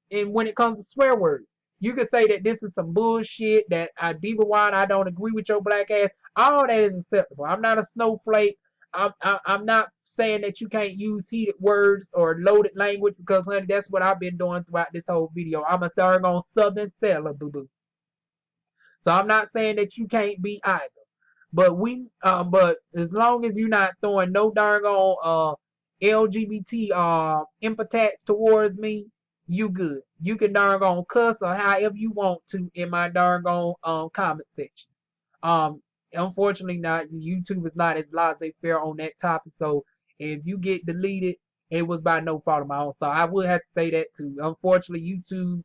when it comes to swear words, you can say that this is some bullshit, that DivaWuan, I don't agree with your black ass. All that is acceptable. I'm not a snowflake. I'm not saying that you can't use heated words or loaded language, because, honey, that's what I've been doing throughout this whole video. I'm a darn Southern seller, boo-boo. So I'm not saying that you can't be either. But but as long as you're not throwing no darn LGBT epithets towards me, you good. You can darn cuss or however you want to in my darn comment section. Unfortunately, YouTube is not as laissez-faire on that topic. So if you get deleted, it was by no fault of my own. So I would have to say that too. Unfortunately, YouTube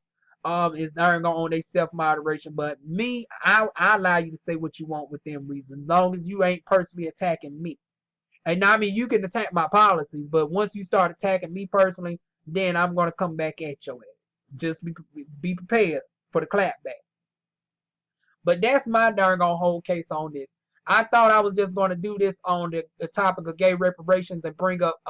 is darn on their self-moderation. But me, I allow you to say what you want within reason, as long as you ain't personally attacking me. And I mean, you can attack my policies, but once you start attacking me personally, then I'm gonna come back at your ass. Just be prepared for the clapback. But that's my darn whole case on this. I thought I was just going to do this on the topic of gay reparations and bring up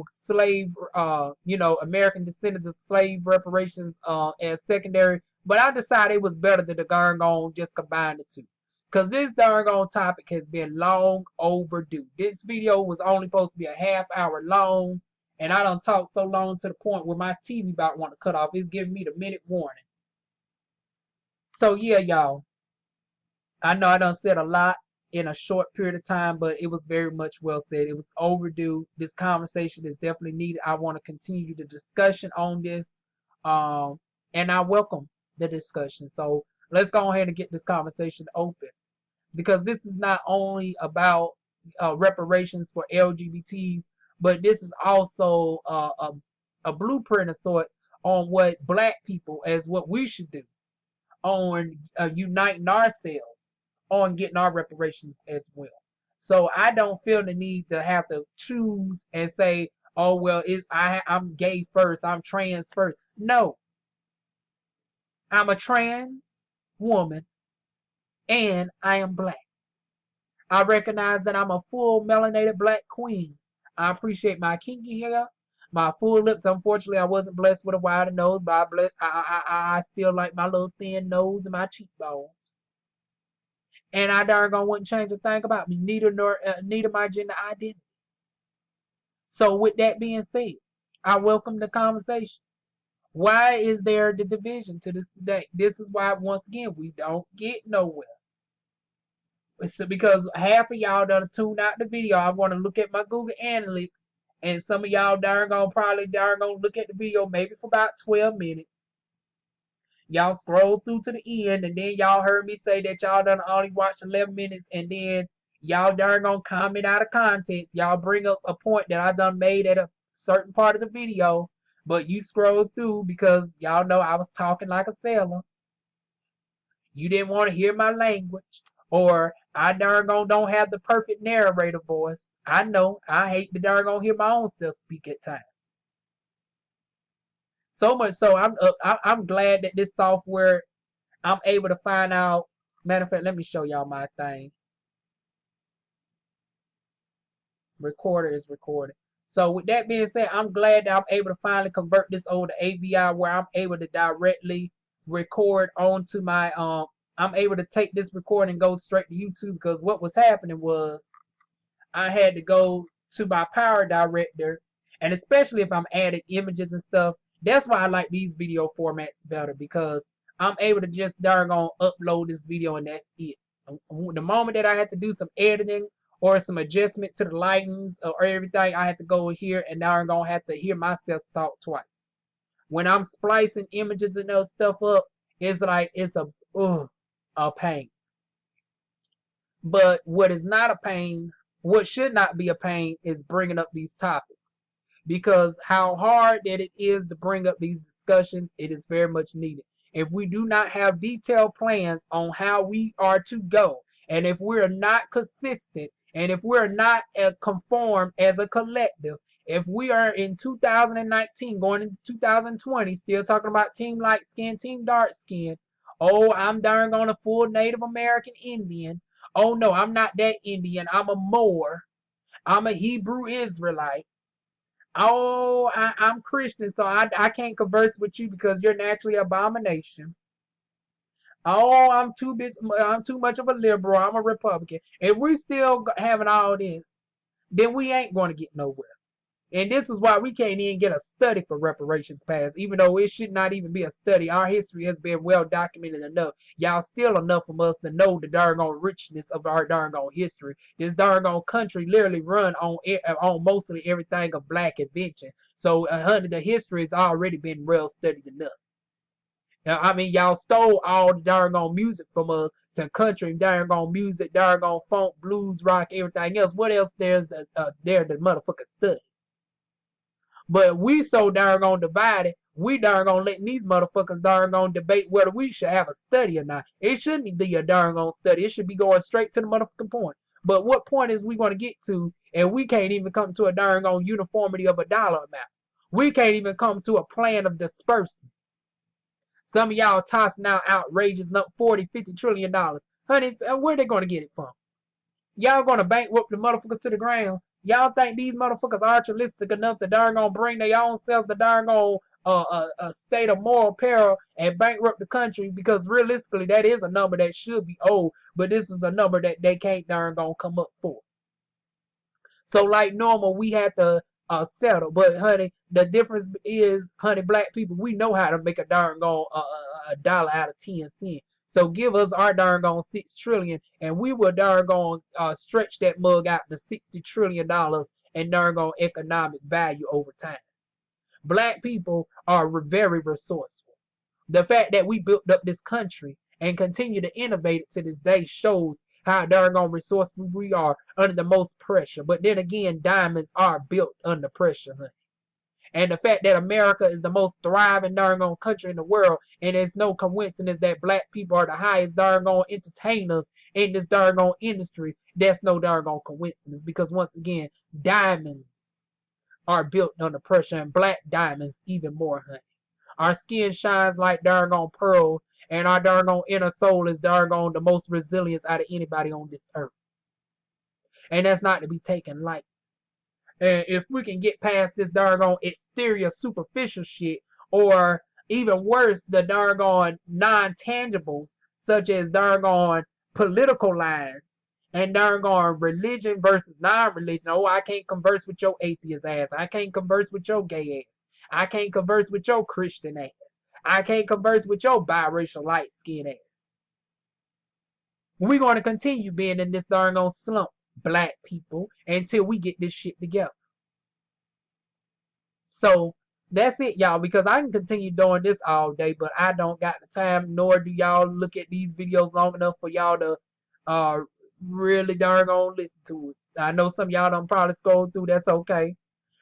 slave, American descendants of slave reparations as secondary. But I decided it was better to the darn on just combine the two. Because this darn on topic has been long overdue. This video was only supposed to be a half hour long. And I done talked so long to the point where my TV about want to cut off. It's giving me the minute warning. So yeah, y'all. I know I done said a lot in a short period of time, but it was very much well said. It was overdue. This conversation is definitely needed. I want to continue the discussion on this, and I welcome the discussion. So let's go ahead and get this conversation open, because this is not only about reparations for LGBTs, but this is also a blueprint of sorts on what Black people, as what we should do on uniting ourselves on getting our reparations as well. So I don't feel the need to have to choose and say, oh, well, I'm gay first, I'm trans first. No. I'm a trans woman and I am Black. I recognize that I'm a full melanated Black queen. I appreciate my kinky hair, my full lips. Unfortunately, I wasn't blessed with a wider nose, but I still like my little thin nose and my cheekbones. And I darn gone wouldn't change a thing about me, neither my gender identity. So with that being said, I welcome the conversation. Why is there the division to this day? This is why, once again, we don't get nowhere. It's because half of y'all done tuned out the video. I want to look at my Google Analytics, and some of y'all probably look at the video maybe for about 12 minutes. Y'all scroll through to the end, and then y'all heard me say that y'all done only watched 11 minutes, and then y'all comment out of context. Y'all bring up a point that I done made at a certain part of the video, but you scroll through because y'all know I was talking like a sailor. You didn't want to hear my language, or I don't have the perfect narrator voice. I know I hate to hear my own self speak at times. So much so, I'm glad that this software, I'm able to find out. Matter of fact, let me show y'all my thing. Recorder is recording. So with that being said, I'm glad that I'm able to finally convert this over to AVI, where I'm able to directly record onto my I'm able to take this recording and go straight to YouTube, because what was happening was I had to go to my power director, and especially if I'm adding images and stuff. That's why I like these video formats better, because I'm able to just upload this video and that's it. The moment that I have to do some editing or some adjustment to the lightings or everything, I have to go here and now I'm gonna have to hear myself talk twice. When I'm splicing images and those stuff up, it's like it's a pain. But what is not a pain, what should not be a pain, is bringing up these topics. Because how hard that it is to bring up these discussions, it is very much needed. If we do not have detailed plans on how we are to go, and if we're not consistent, and if we're not conformed as a collective, if we are in 2019 going into 2020 still talking about team light skin, team dark skin, oh, I'm darn on a full Native American Indian, oh no, I'm not that Indian, I'm a Moor, I'm a Hebrew Israelite, oh, I'm Christian, so I can't converse with you because you're naturally abomination. Oh, I'm too much of a liberal, I'm a Republican. If we still having all this, then we ain't going to get nowhere. And this is why we can't even get a study for reparations passed, even though it should not even be a study. Our history has been well documented enough. Y'all still enough of us to know the doggone richness of our doggone history. This doggone country literally run on mostly everything of Black invention. So the history has already been well studied enough. Now, I mean, y'all stole all the doggone music from us to country, doggone music, doggone funk, blues, rock, everything else. What else there's the motherfucking study? But we so darn divided, we darn letting these motherfuckers darn debate whether we should have a study or not. It shouldn't be a darn study. It should be going straight to the motherfucking point. But what point is we going to get to, and we can't even come to a darn uniformity of a dollar amount. We can't even come to a plan of disbursement. Some of y'all tossing out outrageous $40, $50 trillion. Honey, where they going to get it from? Y'all going to bankrupt the motherfuckers to the ground. Y'all think these motherfuckers are altruistic enough to darn gonna bring their own selves to darn gonna a state of moral peril and bankrupt the country? Because realistically, that is a number that should be owed, but this is a number that they can't darn gonna come up for. So like normal, we have to settle. But honey, the difference is, honey, black people, we know how to make a darn gone a dollar out of 10 cents. So give us our darn gone 6 trillion, and we will darn gone stretch that mug out to $60 trillion and darn gone economic value over time. Black people are very resourceful. The fact that we built up this country and continue to innovate it to this day shows how darn resourceful we are under the most pressure. But then again, diamonds are built under pressure, honey. And the fact that America is the most thriving darn country in the world, and it's no coincidence that black people are the highest darn entertainers in this darn industry, that's no darn coincidence. Because once again, diamonds are built under pressure, and black diamonds even more, honey. Our skin shines like doggone pearls, and our doggone inner soul is doggone the most resilient out of anybody on this earth. And that's not to be taken lightly. And if we can get past this doggone exterior superficial shit, or even worse, the doggone non-tangibles, such as doggone political lines, and doggone religion versus non-religion. Oh, I can't converse with your atheist ass. I can't converse with your gay ass. I can't converse with your Christian ass. I can't converse with your biracial light skin ass. We're going to continue being in this darn slump, black people, until we get this shit together. So that's it, y'all, because I can continue doing this all day, but I don't got the time, nor do y'all look at these videos long enough for y'all to really darn listen to it. I know some of y'all don't probably scroll through. That's okay.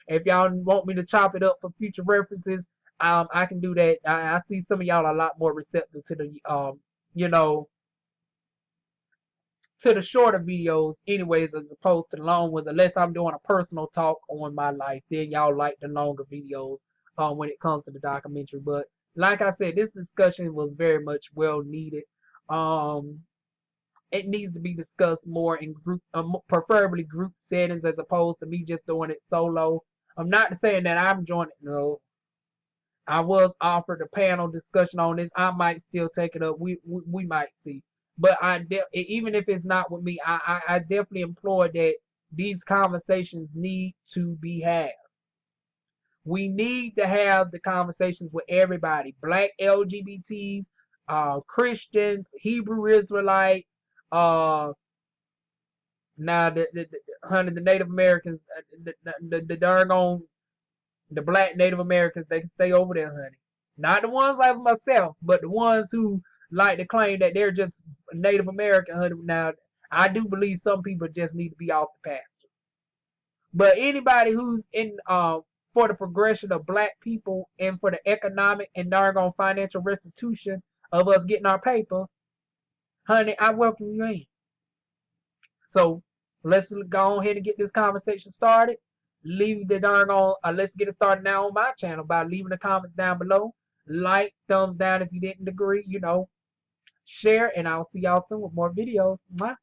If y'all want me to chop it up for future references, I can do that. I see some of y'all are a lot more receptive to the to the shorter videos anyways, as opposed to the long ones, unless I'm doing a personal talk on my life. Then y'all like the longer videos when it comes to the documentary. But like I said, this discussion was very much well needed. It needs to be discussed more in group, preferably group settings, as opposed to me just doing it solo. I'm not saying that I'm joining. No, I was offered a panel discussion on this. I might still take it up. We might see. But even if it's not with me, I definitely implore that these conversations need to be had. We need to have the conversations with everybody: black LGBTs, Christians, Hebrew Israelites. Now the Native Americans, the darn the black Native Americans, they can stay over there, honey. Not the ones like myself, but the ones who like to claim that they're just Native American, honey. Now, I do believe some people just need to be off the pasture. But anybody who's in for the progression of black people and for the economic and darn financial restitution of us getting our paper, honey, I welcome you in. So let's go ahead and get this conversation started. Leave the let's get it started now on my channel by leaving the comments down below. Like, thumbs down if you didn't agree, share, and I'll see y'all soon with more videos. Mwah.